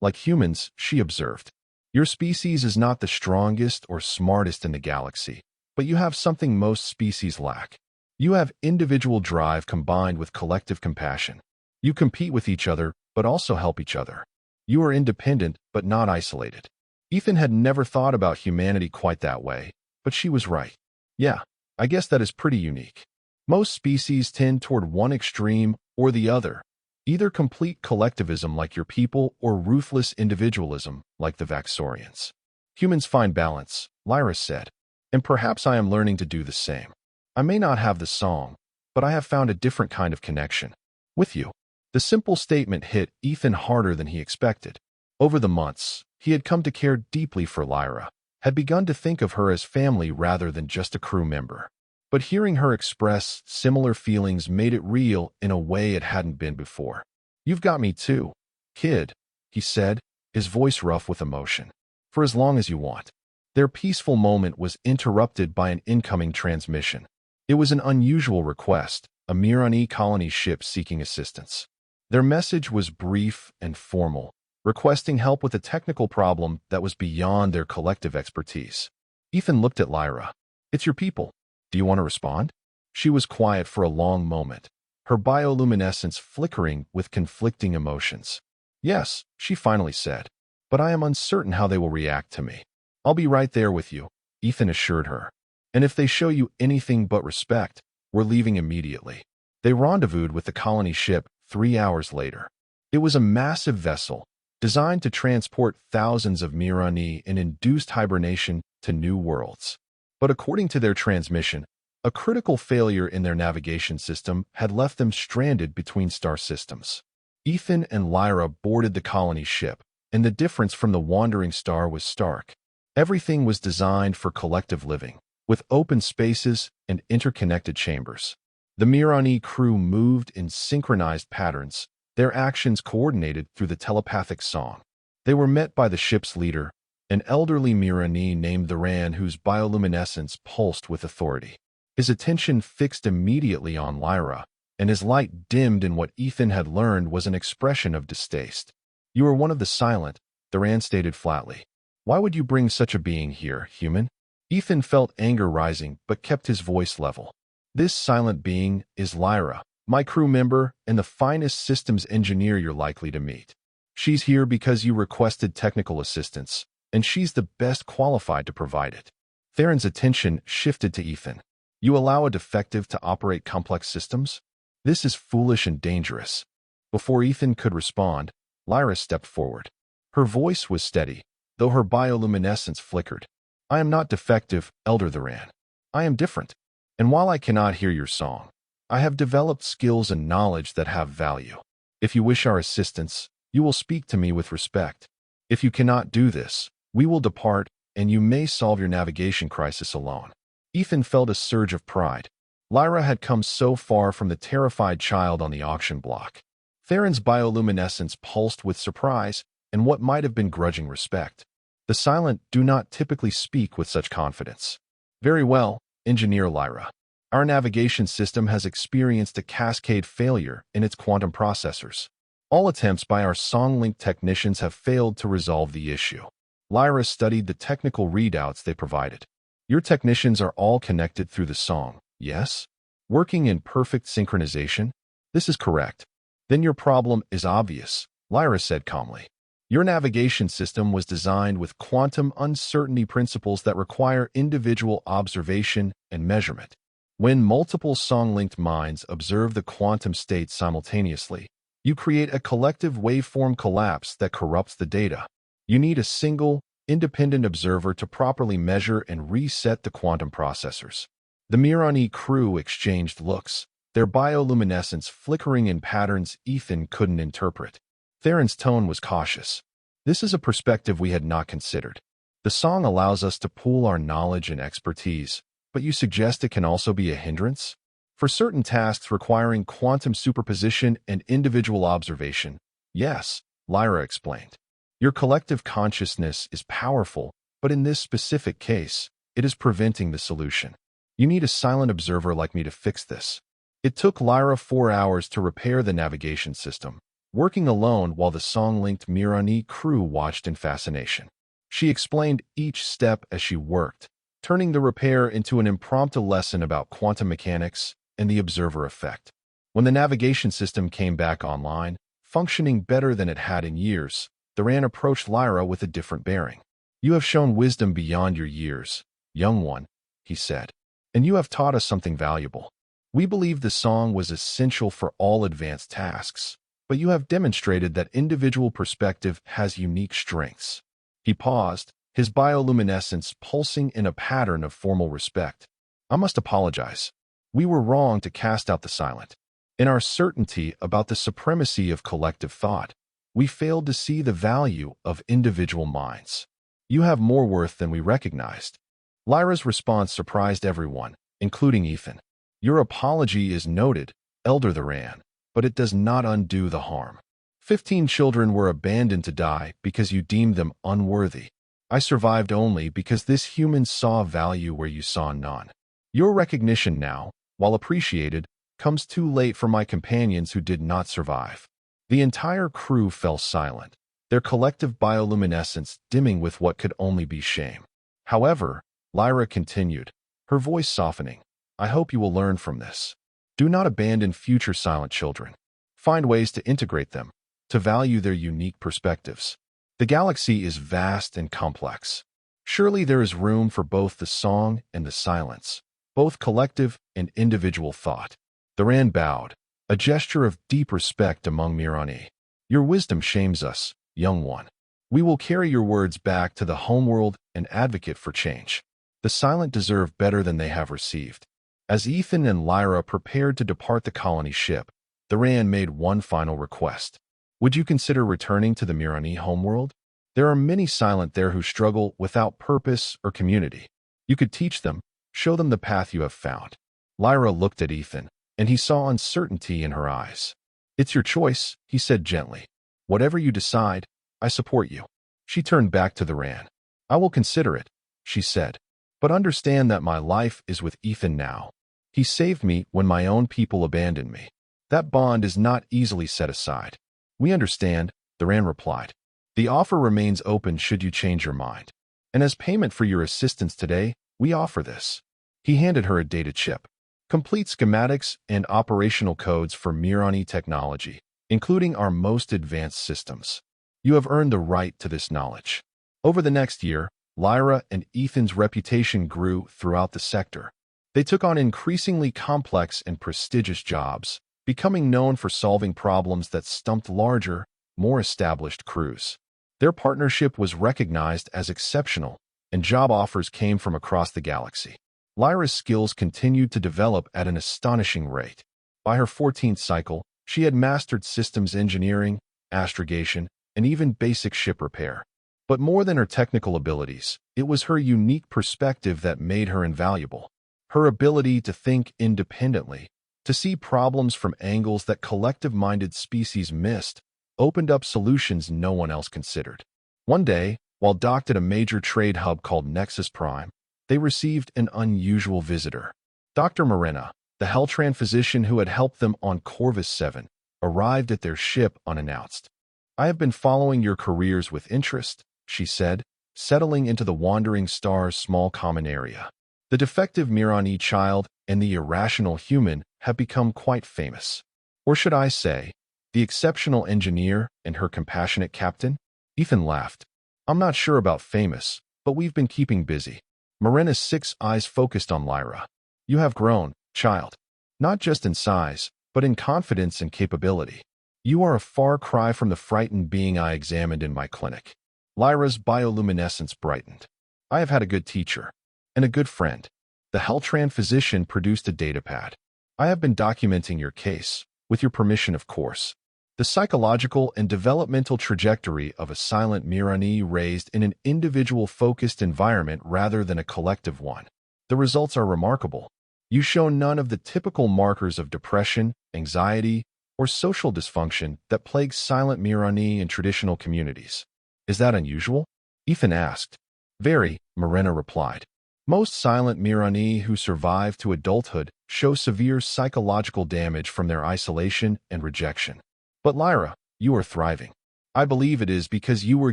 Like humans, she observed. Your species is not the strongest or smartest in the galaxy, but you have something most species lack. You have individual drive combined with collective compassion. You compete with each other, but also help each other. You are independent, but not isolated. Ethan had never thought about humanity quite that way, but she was right. Yeah, I guess that is pretty unique. Most species tend toward one extreme or the other, either complete collectivism like your people or ruthless individualism like the Vaxorians. Humans find balance, Lyra said, and perhaps I am learning to do the same. I may not have the song, but I have found a different kind of connection. With you. The simple statement hit Ethan harder than he expected. Over the months, he had come to care deeply for Lyra, had begun to think of her as family rather than just a crew member. But hearing her express similar feelings made it real in a way it hadn't been before. You've got me too, kid, he said, his voice rough with emotion. For as long as you want. Their peaceful moment was interrupted by an incoming transmission. It was an unusual request, a Mirani colony ship seeking assistance. Their message was brief and formal, requesting help with a technical problem that was beyond their collective expertise. Ethan looked at Lyra. It's your people. Do you want to respond? She was quiet for a long moment, her bioluminescence flickering with conflicting emotions. Yes, she finally said, but I am uncertain how they will react to me. I'll be right there with you, Ethan assured her. And if they show you anything but respect, we're leaving immediately. They rendezvoused with the colony ship 3 hours later. It was a massive vessel, designed to transport thousands of Mirani in induced hibernation to new worlds. But according to their transmission, a critical failure in their navigation system had left them stranded between star systems. Ethan and Lyra boarded the colony ship, and the difference from the wandering star was stark. Everything was designed for collective living, with open spaces and interconnected chambers. The Mirani crew moved in synchronized patterns, their actions coordinated through the telepathic song. They were met by the ship's leader, an elderly Mirani named Duran whose bioluminescence pulsed with authority. His attention fixed immediately on Lyra, and his light dimmed in what Ethan had learned was an expression of distaste. You are one of the silent, Duran stated flatly. Why would you bring such a being here, human? Ethan felt anger rising but kept his voice level. This silent being is Lyra, my crew member and the finest systems engineer you're likely to meet. She's here because you requested technical assistance, and she's the best qualified to provide it. Theron's attention shifted to Ethan. You allow a defective to operate complex systems? This is foolish and dangerous. Before Ethan could respond, Lyra stepped forward. Her voice was steady, though her bioluminescence flickered. I am not defective, Elder Duran. I am different. And while I cannot hear your song, I have developed skills and knowledge that have value. If you wish our assistance, you will speak to me with respect. If you cannot do this, we will depart, and you may solve your navigation crisis alone. Ethan felt a surge of pride. Lyra had come so far from the terrified child on the auction block. Theron's bioluminescence pulsed with surprise and what might have been grudging respect. The silent do not typically speak with such confidence. Very well, Engineer Lyra. Our navigation system has experienced a cascade failure in its quantum processors. All attempts by our SongLink technicians have failed to resolve the issue. Lyra studied the technical readouts they provided. Your technicians are all connected through the song, yes? Working in perfect synchronization? This is correct. Then your problem is obvious, Lyra said calmly. Your navigation system was designed with quantum uncertainty principles that require individual observation and measurement. When multiple song-linked minds observe the quantum state simultaneously, you create a collective waveform collapse that corrupts the data. You need a single, independent observer to properly measure and reset the quantum processors. The Mirani crew exchanged looks, their bioluminescence flickering in patterns Ethan couldn't interpret. Theron's tone was cautious. This is a perspective we had not considered. The song allows us to pool our knowledge and expertise, but you suggest it can also be a hindrance? For certain tasks requiring quantum superposition and individual observation, yes, Lyra explained. Your collective consciousness is powerful, but in this specific case, it is preventing the solution. You need a silent observer like me to fix this. It took Lyra 4 hours to repair the navigation system, working alone while the song-linked Mirani crew watched in fascination. She explained each step as she worked, turning the repair into an impromptu lesson about quantum mechanics and the observer effect. When the navigation system came back online, functioning better than it had in years, the Ran approached Lyra with a different bearing. "You have shown wisdom beyond your years, young one," he said, "and you have taught us something valuable. We believe the song was essential for all advanced tasks, but you have demonstrated that individual perspective has unique strengths." He paused, his bioluminescence pulsing in a pattern of formal respect. "I must apologize. We were wrong to cast out the silent. In our certainty about the supremacy of collective thought, we failed to see the value of individual minds. You have more worth than we recognized." Lyra's response surprised everyone, including Ethan. "Your apology is noted, Elder the Ran, but it does not undo the harm. 15 children were abandoned to die because you deemed them unworthy. I survived only because this human saw value where you saw none. Your recognition now, while appreciated, comes too late for my companions who did not survive." The entire crew fell silent, their collective bioluminescence dimming with what could only be shame. However, Lyra continued, her voice softening, "I hope you will learn from this. Do not abandon future silent children. Find ways to integrate them, to value their unique perspectives. The galaxy is vast and complex. Surely there is room for both the song and the silence, both collective and individual thought." The Ran bowed, a gesture of deep respect among Mirani. "Your wisdom shames us, young one. We will carry your words back to the homeworld and advocate for change. The silent deserve better than they have received." As Ethan and Lyra prepared to depart the colony ship, the Ran made one final request. "Would you consider returning to the Mirani homeworld? There are many silent there who struggle without purpose or community. You could teach them, show them the path you have found." Lyra looked at Ethan, and he saw uncertainty in her eyes. "It's your choice," he said gently. "Whatever you decide, I support you." She turned back to the Ran. "I will consider it," she said, "but understand that my life is with Ethan now. He saved me when my own people abandoned me. That bond is not easily set aside." "We understand," the Ran replied. "The offer remains open should you change your mind. And as payment for your assistance today, we offer this." He handed her a data chip. "Complete schematics and operational codes for Mirani technology, including our most advanced systems. You have earned the right to this knowledge." Over the next year, Lyra and Ethan's reputation grew throughout the sector. They took on increasingly complex and prestigious jobs, becoming known for solving problems that stumped larger, more established crews. Their partnership was recognized as exceptional, and job offers came from across the galaxy. Lyra's skills continued to develop at an astonishing rate. By her 14th cycle, she had mastered systems engineering, astrogation, and even basic ship repair. But more than her technical abilities, it was her unique perspective that made her invaluable. Her ability to think independently, to see problems from angles that collective-minded species missed, opened up solutions no one else considered. One day, while docked at a major trade hub called Nexus Prime, they received an unusual visitor. Dr. Morena, the Heltran physician who had helped them on Corvus 7, arrived at their ship unannounced. "I have been following your careers with interest," she said, settling into the Wandering Star's small common area. "The defective Mirani child and the irrational human have become quite famous. Or should I say, the exceptional engineer and her compassionate captain?" Ethan laughed. "I'm not sure about famous, but we've been keeping busy." Morena's 6 eyes focused on Lyra. "You have grown, child. Not just in size, but in confidence and capability. You are a far cry from the frightened being I examined in my clinic." Lyra's bioluminescence brightened. "I have had a good teacher. And a good friend." The Heltran physician produced a datapad. "I have been documenting your case, with your permission of course. The psychological and developmental trajectory of a silent Mirani raised in an individual-focused environment rather than a collective one. The results are remarkable. You show none of the typical markers of depression, anxiety, or social dysfunction that plague silent Mirani in traditional communities. Is that unusual?" Ethan asked. "Very," Morena replied. Most silent Mirani who survive to adulthood show severe psychological damage from their isolation and rejection. But Lyra, you are thriving. I believe it is because you were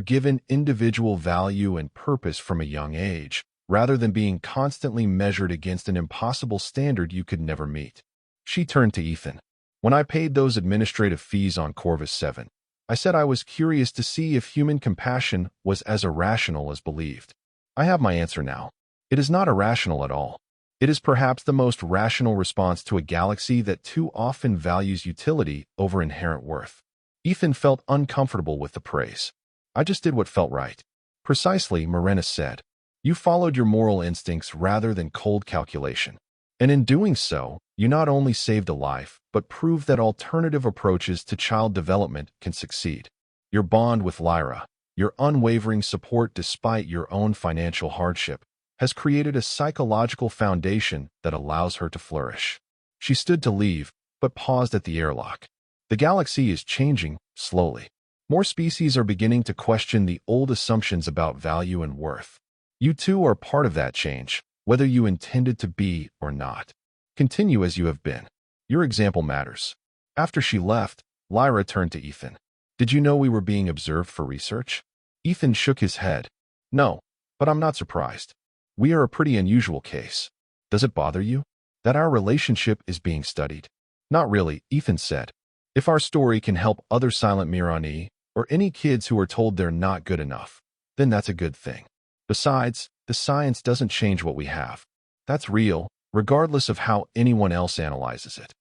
given individual value and purpose from a young age, rather than being constantly measured against an impossible standard you could never meet. She turned to Ethan. When I paid those administrative fees on Corvus 7, I said I was curious to see if human compassion was as irrational as believed. I have my answer now. It is not irrational at all. It is perhaps the most rational response to a galaxy that too often values utility over inherent worth. Ethan felt uncomfortable with the praise. I just did what felt right. Precisely, Morenus said. You followed your moral instincts rather than cold calculation. And in doing so, you not only saved a life, but proved that alternative approaches to child development can succeed. Your bond with Lyra, your unwavering support despite your own financial hardship, has created a psychological foundation that allows her to flourish. She stood to leave, but paused at the airlock. The galaxy is changing, slowly. More species are beginning to question the old assumptions about value and worth. You too are part of that change, whether you intended to be or not. Continue as you have been. Your example matters. After she left, Lyra turned to Ethan. Did you know we were being observed for research? Ethan shook his head. No, but I'm not surprised. We are a pretty unusual case. Does it bother you that our relationship is being studied? Not really, Ethan said. If our story can help other silent Mirani, or any kids who are told they're not good enough, then that's a good thing. Besides, the science doesn't change what we have. That's real, regardless of how anyone else analyzes it.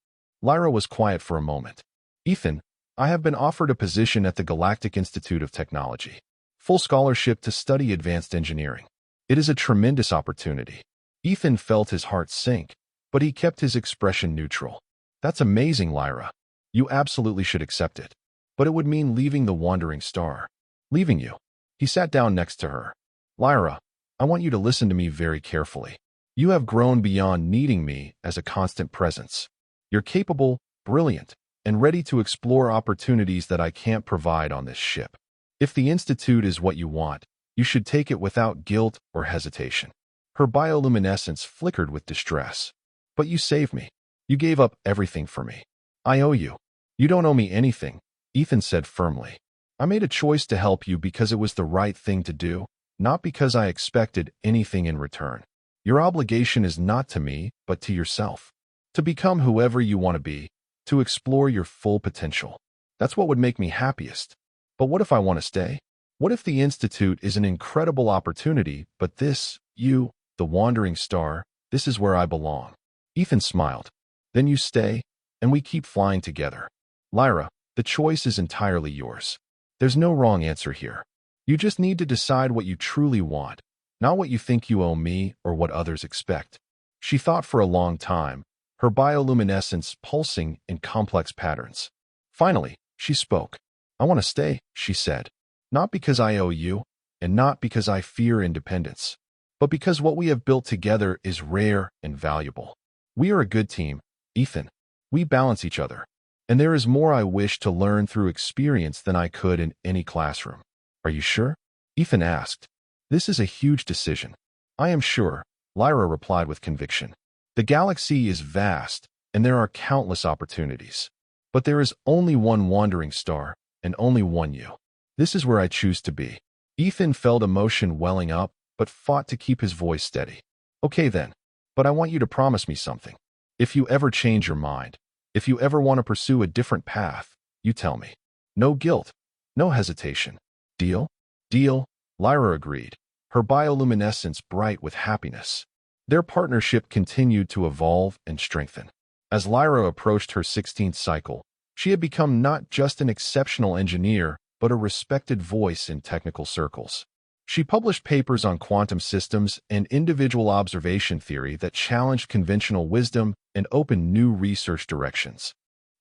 Lyra was quiet for a moment. Ethan, I have been offered a position at the Galactic Institute of Technology. Full scholarship to study advanced engineering. It is a tremendous opportunity. Ethan felt his heart sink, but he kept his expression neutral. That's amazing, Lyra. You absolutely should accept it. But it would mean leaving the Wandering Star. Leaving you. He sat down next to her. Lyra, I want you to listen to me very carefully. You have grown beyond needing me as a constant presence. You're capable, brilliant, and ready to explore opportunities that I can't provide on this ship. If the Institute is what you want, you should take it without guilt or hesitation. Her bioluminescence flickered with distress. But you saved me. You gave up everything for me. I owe you. You don't owe me anything, Ethan said firmly. I made a choice to help you because it was the right thing to do, not because I expected anything in return. Your obligation is not to me, but to yourself. To become whoever you want to be, to explore your full potential. That's what would make me happiest. But what if I want to stay? What if the Institute is an incredible opportunity, but this, you, the Wandering Star, this is where I belong? Ethan smiled. Then you stay, and we keep flying together. Lyra, the choice is entirely yours. There's no wrong answer here. You just need to decide what you truly want, not what you think you owe me or what others expect. She thought for a long time, her bioluminescence pulsing in complex patterns. Finally, she spoke. I want to stay, she said. Not because I owe you, and not because I fear independence, but because what we have built together is rare and valuable. We are a good team, Ethan. We balance each other. And there is more I wish to learn through experience than I could in any classroom. Are you sure? Ethan asked. This is a huge decision. I am sure, Lyra replied with conviction. The galaxy is vast, and there are countless opportunities. But there is only one Wandering Star, and only one you. This is where I choose to be. Ethan felt emotion welling up, but fought to keep his voice steady. Okay then, but I want you to promise me something. If you ever change your mind, if you ever want to pursue a different path, you tell me. No guilt, no hesitation. Deal? Deal, Lyra agreed, her bioluminescence bright with happiness. Their partnership continued to evolve and strengthen. As Lyra approached her 16th cycle, she had become not just an exceptional engineer, but a respected voice in technical circles. She published papers on quantum systems and individual observation theory that challenged conventional wisdom and opened new research directions.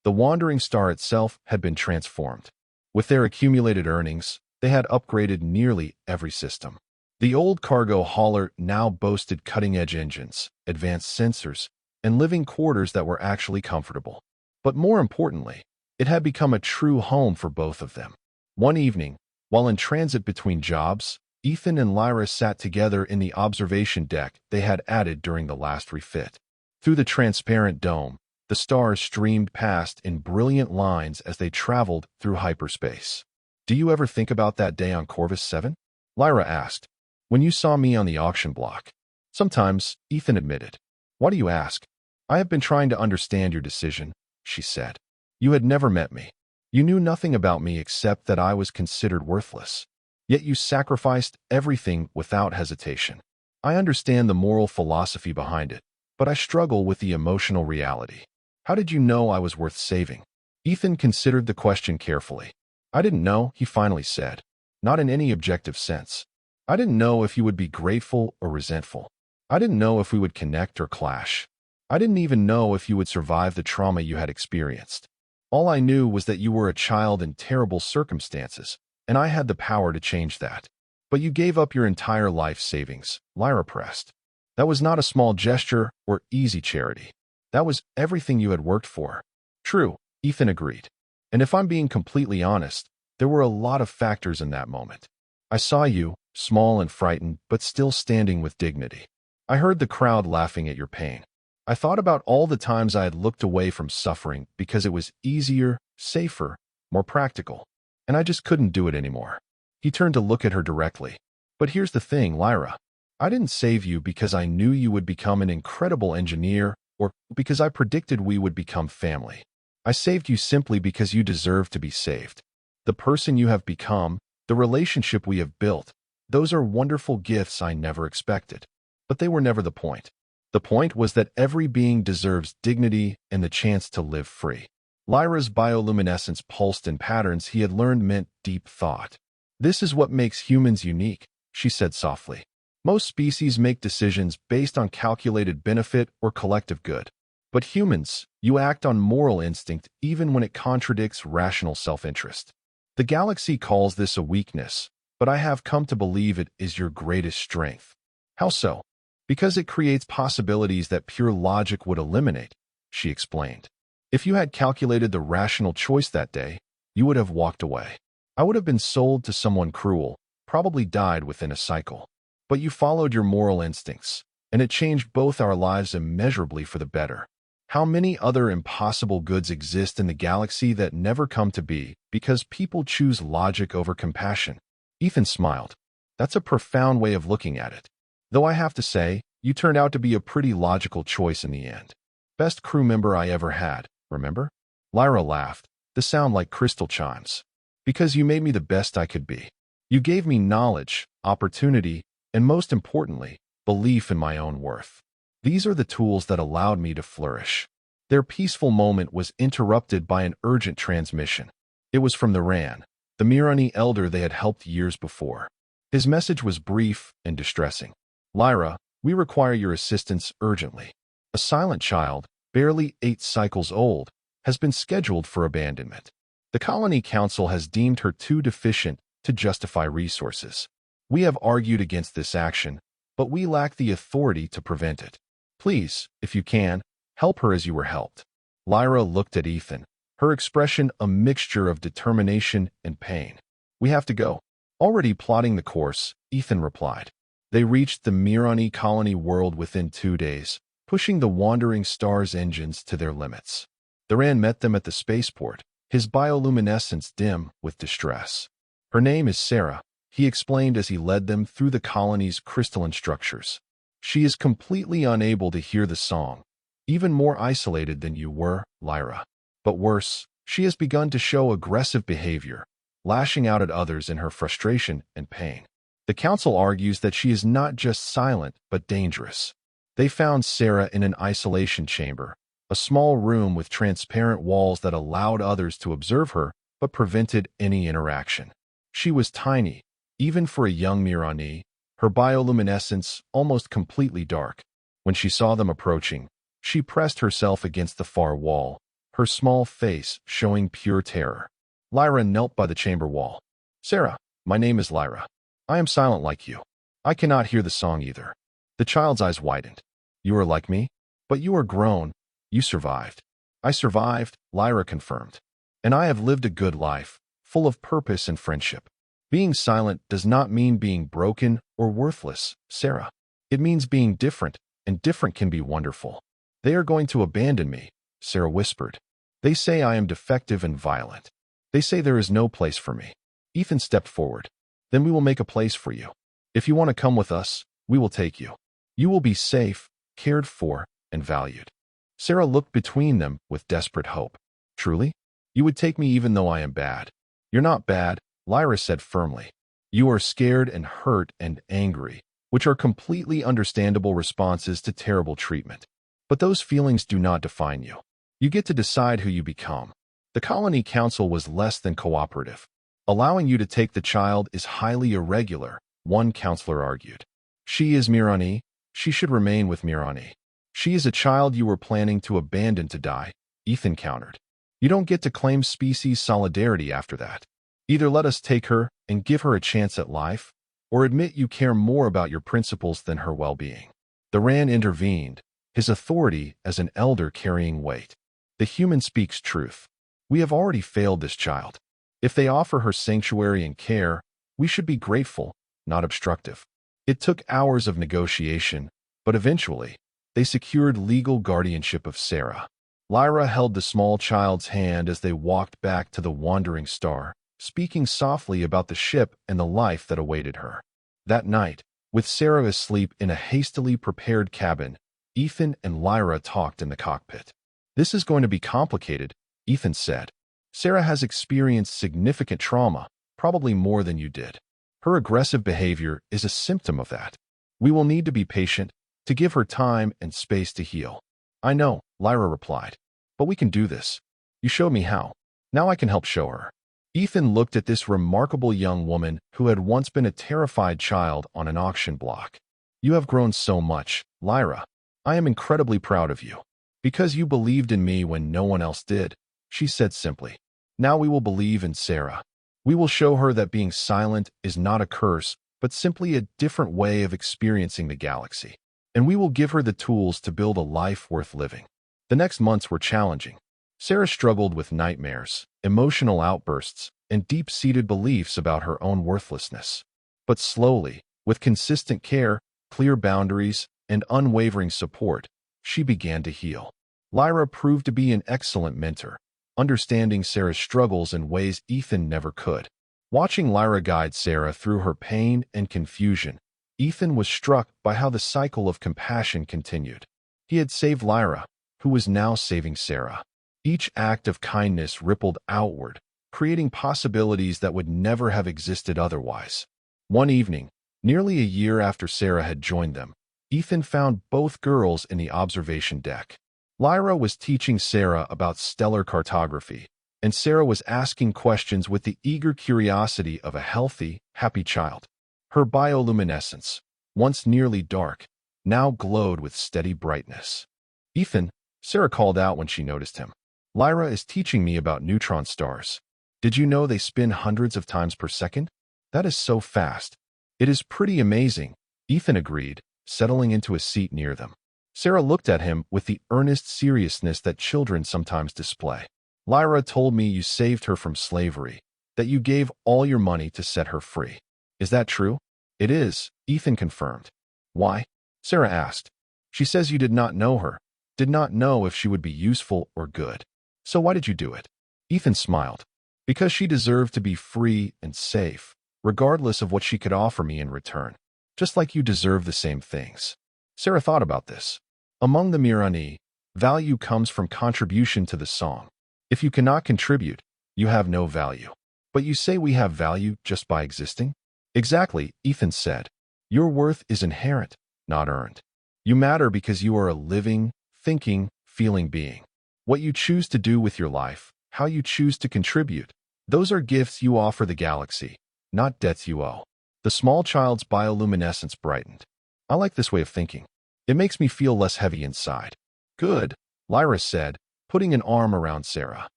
The Wandering Star itself had been transformed. With their accumulated earnings, they had upgraded nearly every system. The old cargo hauler now boasted cutting-edge engines, advanced sensors, and living quarters that were actually comfortable. But more importantly, it had become a true home for both of them. One evening, while in transit between jobs, Ethan and Lyra sat together in the observation deck they had added during the last refit. Through the transparent dome, the stars streamed past in brilliant lines as they traveled through hyperspace. "Do you ever think about that day on Corvus 7? Lyra asked. "When you saw me on the auction block." "Sometimes," Ethan admitted. "Why do you ask?" "I have been trying to understand your decision," she said. "You had never met me. You knew nothing about me except that I was considered worthless. Yet you sacrificed everything without hesitation. I understand the moral philosophy behind it, but I struggle with the emotional reality. How did you know I was worth saving?" Ethan considered the question carefully. "I didn't know," he finally said. "Not in any objective sense. I didn't know if you would be grateful or resentful. I didn't know if we would connect or clash. I didn't even know if you would survive the trauma you had experienced. All I knew was that you were a child in terrible circumstances, and I had the power to change that. But you gave up your entire life savings," Lyra pressed. "That was not a small gesture or easy charity. That was everything you had worked for." "True," Ethan agreed. "And if I'm being completely honest, there were a lot of factors in that moment. I saw you, small and frightened, but still standing with dignity. I heard the crowd laughing at your pain. I thought about all the times I had looked away from suffering because it was easier, safer, more practical. And I just couldn't do it anymore." He turned to look at her directly. "But here's the thing, Lyra. I didn't save you because I knew you would become an incredible engineer or because I predicted we would become family. I saved you simply because you deserve to be saved. The person you have become, the relationship we have built, those are wonderful gifts I never expected. But they were never the point. The point was that every being deserves dignity and the chance to live free." Lyra's bioluminescence pulsed in patterns he had learned meant deep thought. "This is what makes humans unique," she said softly. "Most species make decisions based on calculated benefit or collective good. But humans, you act on moral instinct even when it contradicts rational self-interest. The galaxy calls this a weakness, but I have come to believe it is your greatest strength." "How so?" "Because it creates possibilities that pure logic would eliminate," she explained. "If you had calculated the rational choice that day, you would have walked away. I would have been sold to someone cruel, probably died within a cycle. But you followed your moral instincts, and it changed both our lives immeasurably for the better. How many other impossible goods exist in the galaxy that never come to be because people choose logic over compassion?" Ethan smiled. "That's a profound way of looking at it. Though I have to say, you turned out to be a pretty logical choice in the end. Best crew member I ever had, remember?" Lyra laughed, the sound like crystal chimes. "Because you made me the best I could be. You gave me knowledge, opportunity, and most importantly, belief in my own worth. These are the tools that allowed me to flourish." Their peaceful moment was interrupted by an urgent transmission. It was from the Ran, the Mirani elder they had helped years before. His message was brief and distressing. "Lyra, we require your assistance urgently. A silent child, barely 8 cycles old, has been scheduled for abandonment. The Colony Council has deemed her too deficient to justify resources. We have argued against this action, but we lack the authority to prevent it. Please, if you can, help her as you were helped." Lyra looked at Ethan, her expression a mixture of determination and pain. "We have to go." "Already plotting the course," Ethan replied. They reached the Mirani colony world within 2 days, pushing the wandering star's engines to their limits. The Ran met them at the spaceport, his bioluminescence dim with distress. "Her name is Sarah," he explained as he led them through the colony's crystalline structures. "She is completely unable to hear the song, even more isolated than you were, Lyra. But worse, she has begun to show aggressive behavior, lashing out at others in her frustration and pain. The council argues that she is not just silent, but dangerous. They found Sarah in an isolation chamber, a small room with transparent walls that allowed others to observe her, but prevented any interaction. She was tiny, even for a young Mirani, her bioluminescence almost completely dark. When she saw them approaching, she pressed herself against the far wall, her small face showing pure terror. Lyra knelt by the chamber wall. "Sarah, my name is Lyra. I am silent like you. I cannot hear the song either." The child's eyes widened. "You are like me? But you are grown. You survived." "I survived," Lyra confirmed. "And I have lived a good life, full of purpose and friendship. Being silent does not mean being broken or worthless, Sarah. It means being different, and different can be wonderful. They are going to abandon me, Sarah whispered. They say I am defective and violent. They say there is no place for me. Ethan stepped forward. Then we will make a place for you. If you want to come with us, we will take you. You will be safe, cared for, and valued. Sarah looked between them with desperate hope. Truly? You would take me even though I am bad. You're not bad, Lyra said firmly. You are scared and hurt and angry, which are completely understandable responses to terrible treatment. But those feelings do not define you. You get to decide who you become. The colony council was less than cooperative. Allowing you to take the child is highly irregular, one counselor argued. She is Mirani. She should remain with Mirani. She is a child you were planning to abandon to die, Ethan countered. You don't get to claim species solidarity after that. Either let us take her and give her a chance at life, or admit you care more about your principles than her well-being. The Ran intervened, his authority as an elder carrying weight. The human speaks truth. We have already failed this child. If they offer her sanctuary and care, we should be grateful, not obstructive. It took hours of negotiation, but eventually, they secured legal guardianship of Sarah. Lyra held the small child's hand as they walked back to the wandering star, speaking softly about the ship and the life that awaited her. That night, with Sarah asleep in a hastily prepared cabin, Ethan and Lyra talked in the cockpit. This is going to be complicated, Ethan said. Sarah has experienced significant trauma, probably more than you did. Her aggressive behavior is a symptom of that. We will need to be patient, to give her time and space to heal. I know, Lyra replied. But we can do this. You showed me how. Now I can help show her. Ethan looked at this remarkable young woman who had once been a terrified child on an auction block. You have grown so much, Lyra. I am incredibly proud of you. Because you believed in me when no one else did, she said simply. Now we will believe in Sarah. We will show her that being silent is not a curse, but simply a different way of experiencing the galaxy. And we will give her the tools to build a life worth living. The next months were challenging. Sarah struggled with nightmares, emotional outbursts, and deep-seated beliefs about her own worthlessness. But slowly, with consistent care, clear boundaries, and unwavering support, she began to heal. Lyra proved to be an excellent mentor, understanding Sarah's struggles in ways Ethan never could. Watching Lyra guide Sarah through her pain and confusion, Ethan was struck by how the cycle of compassion continued. He had saved Lyra, who was now saving Sarah. Each act of kindness rippled outward, creating possibilities that would never have existed otherwise. One evening, nearly a year after Sarah had joined them, Ethan found both girls in the observation deck. Lyra was teaching Sarah about stellar cartography, and Sarah was asking questions with the eager curiosity of a healthy, happy child. Her bioluminescence, once nearly dark, now glowed with steady brightness. Ethan, Sarah called out when she noticed him. Lyra is teaching me about neutron stars. Did you know they spin hundreds of times per second? That is so fast. It is pretty amazing, Ethan agreed, settling into a seat near them. Sarah looked at him with the earnest seriousness that children sometimes display. Lyra told me you saved her from slavery, that you gave all your money to set her free. Is that true? It is, Ethan confirmed. Why? Sarah asked. She says you did not know her, did not know if she would be useful or good. So why did you do it? Ethan smiled. Because she deserved to be free and safe, regardless of what she could offer me in return. Just like you deserve the same things. Sarah thought about this. Among the Mirani, value comes from contribution to the song. If you cannot contribute, you have no value. But you say we have value just by existing? Exactly, Ethan said. Your worth is inherent, not earned. You matter because you are a living, thinking, feeling being. What you choose to do with your life, how you choose to contribute, those are gifts you offer the galaxy, not debts you owe. The small child's bioluminescence brightened. I like this way of thinking. It makes me feel less heavy inside. Good, Lyra said, putting an arm around Sarah.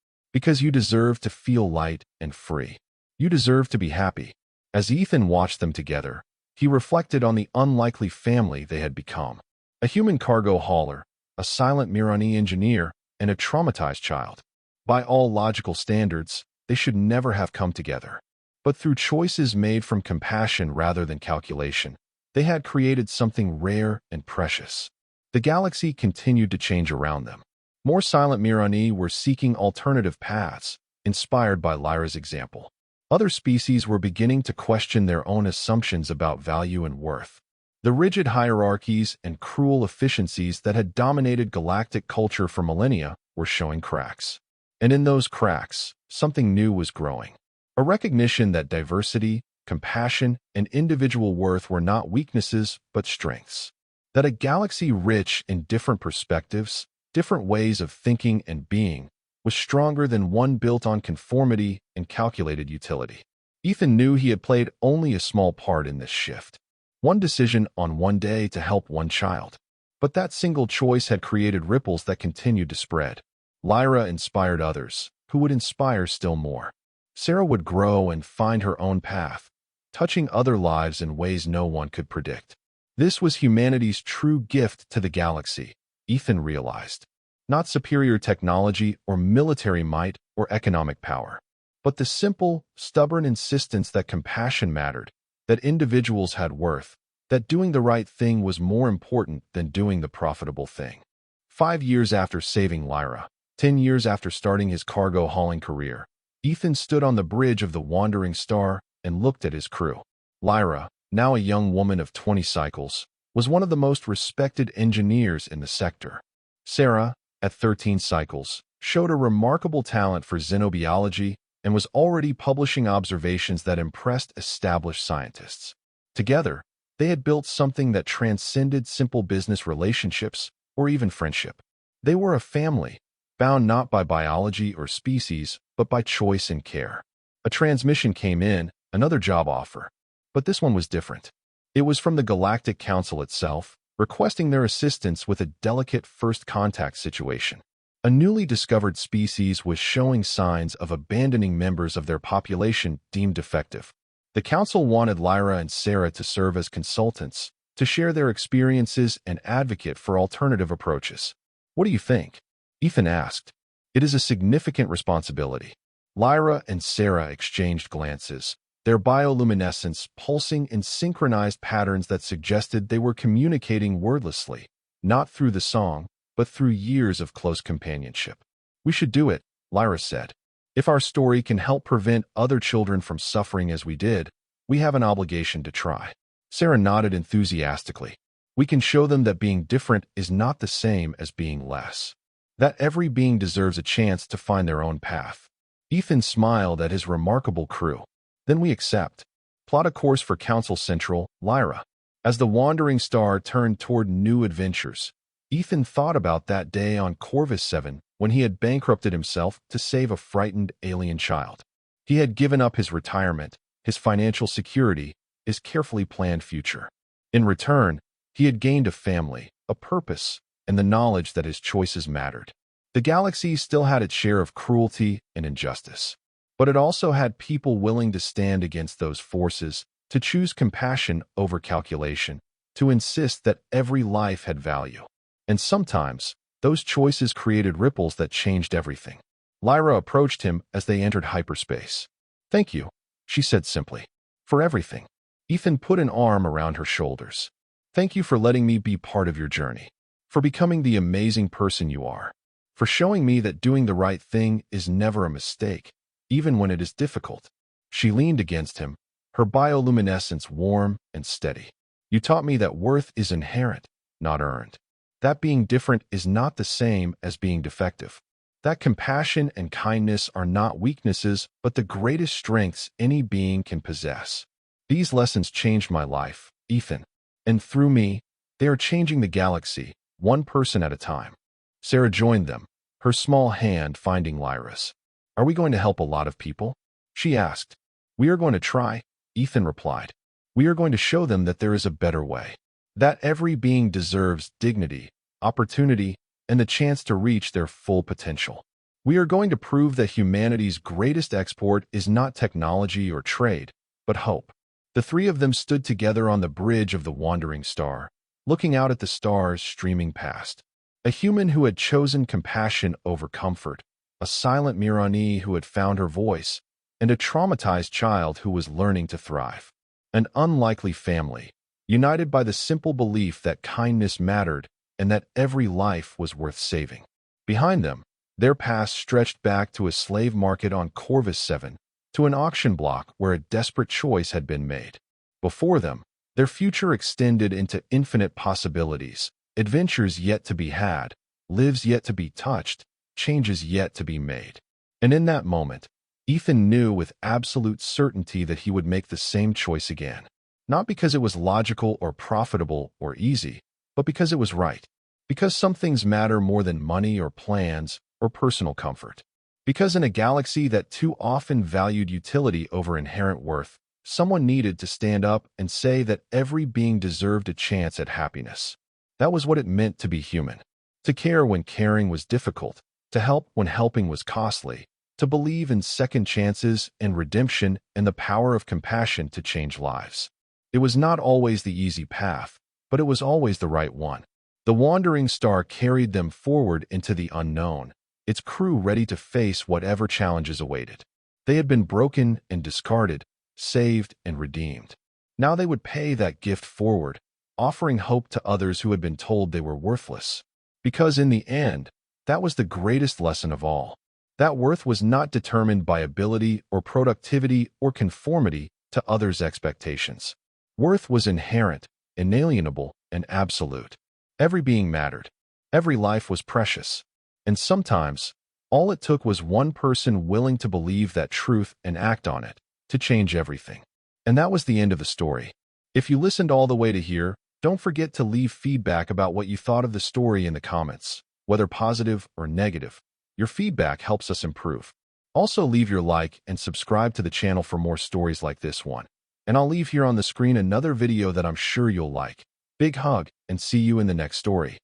Because you deserve to feel light and free. You deserve to be happy. As Ethan watched them together, he reflected on the unlikely family they had become. A human cargo hauler, a silent Mirani engineer, and a traumatized child. By all logical standards, they should never have come together. But through choices made from compassion rather than calculation, they had created something rare and precious. The galaxy continued to change around them. More silent Mirani were seeking alternative paths, inspired by Lyra's example. Other species were beginning to question their own assumptions about value and worth. The rigid hierarchies and cruel efficiencies that had dominated galactic culture for millennia were showing cracks. And in those cracks, something new was growing. A recognition that diversity, compassion, and individual worth were not weaknesses but strengths. That a galaxy rich in different perspectives, different ways of thinking and being, was stronger than one built on conformity and calculated utility. Ethan knew he had played only a small part in this shift. One decision on one day to help one child. But that single choice had created ripples that continued to spread. Lyra inspired others, who would inspire still more. Sarah would grow and find her own path, touching other lives in ways no one could predict. This was humanity's true gift to the galaxy, Ethan realized. Not superior technology or military might or economic power, but the simple, stubborn insistence that compassion mattered, that individuals had worth, that doing the right thing was more important than doing the profitable thing. 5 years after saving Lyra, 10 years after starting his cargo hauling career, Ethan stood on the bridge of the Wandering Star and looked at his crew. Lyra, now a young woman of 20 cycles, was one of the most respected engineers in the sector. Sarah, at 13 cycles, showed a remarkable talent for xenobiology and was already publishing observations that impressed established scientists. Together, they had built something that transcended simple business relationships or even friendship. They were a family, bound not by biology or species, but by choice and care. A transmission came in, another job offer. But this one was different. It was from the Galactic Council itself, requesting their assistance with a delicate first contact situation. A newly discovered species was showing signs of abandoning members of their population deemed defective. The council wanted Lyra and Sarah to serve as consultants, to share their experiences and advocate for alternative approaches. What do you think? Ethan asked. It is a significant responsibility. Lyra and Sarah exchanged glances, their bioluminescence pulsing in synchronized patterns that suggested they were communicating wordlessly, not through the song, but through years of close companionship. We should do it, Lyra said. If our story can help prevent other children from suffering as we did, we have an obligation to try. Sarah nodded enthusiastically. We can show them that being different is not the same as being less. That every being deserves a chance to find their own path. Ethan smiled at his remarkable crew. Then we accept. Plot a course for Council Central, Lyra. As the Wandering Star turned toward new adventures, Ethan thought about that day on Corvus 7 when he had bankrupted himself to save a frightened alien child. He had given up his retirement, his financial security, his carefully planned future. In return, he had gained a family, a purpose, and the knowledge that his choices mattered. The galaxy still had its share of cruelty and injustice, but it also had people willing to stand against those forces, to choose compassion over calculation, to insist that every life had value. And sometimes, those choices created ripples that changed everything. Lyra approached him as they entered hyperspace. Thank you, she said simply, for everything. Ethan put an arm around her shoulders. Thank you for letting me be part of your journey, for becoming the amazing person you are, for showing me that doing the right thing is never a mistake, even when it is difficult. She leaned against him, her bioluminescence warm and steady. You taught me that worth is inherent, not earned. That being different is not the same as being defective. That compassion and kindness are not weaknesses, but the greatest strengths any being can possess. These lessons changed my life, Ethan. And through me, they are changing the galaxy, one person at a time. Sarah joined them, her small hand finding Lyra's. Are we going to help a lot of people? She asked. We are going to try, Ethan replied. We are going to show them that there is a better way. That every being deserves dignity, opportunity, and the chance to reach their full potential. We are going to prove that humanity's greatest export is not technology or trade, but hope. The three of them stood together on the bridge of the Wandering Star, looking out at the stars streaming past. A human who had chosen compassion over comfort, a silent Mirani who had found her voice, and a traumatized child who was learning to thrive. An unlikely family, united by the simple belief that kindness mattered and that every life was worth saving. Behind them, their past stretched back to a slave market on Corvus 7, to an auction block where a desperate choice had been made. Before them, their future extended into infinite possibilities, adventures yet to be had, lives yet to be touched, changes yet to be made. And in that moment, Ethan knew with absolute certainty that he would make the same choice again. Not because it was logical or profitable or easy, but because it was right. Because some things matter more than money or plans or personal comfort. Because in a galaxy that too often valued utility over inherent worth, someone needed to stand up and say that every being deserved a chance at happiness. That was what it meant to be human. To care when caring was difficult, to help when helping was costly, to believe in second chances and redemption and the power of compassion to change lives. It was not always the easy path, but it was always the right one. The wandering star carried them forward into the unknown, its crew ready to face whatever challenges awaited. They had been broken and discarded, saved and redeemed. Now they would pay that gift forward, offering hope to others who had been told they were worthless. Because in the end, that was the greatest lesson of all. That worth was not determined by ability or productivity or conformity to others' expectations. Worth was inherent, inalienable, and absolute. Every being mattered. Every life was precious. And sometimes, all it took was one person willing to believe that truth and act on it, to change everything. And that was the end of the story. If you listened all the way to here, don't forget to leave feedback about what you thought of the story in the comments, whether positive or negative. Your feedback helps us improve. Also leave your like and subscribe to the channel for more stories like this one. And I'll leave here on the screen another video that I'm sure you'll like. Big hug, and see you in the next story.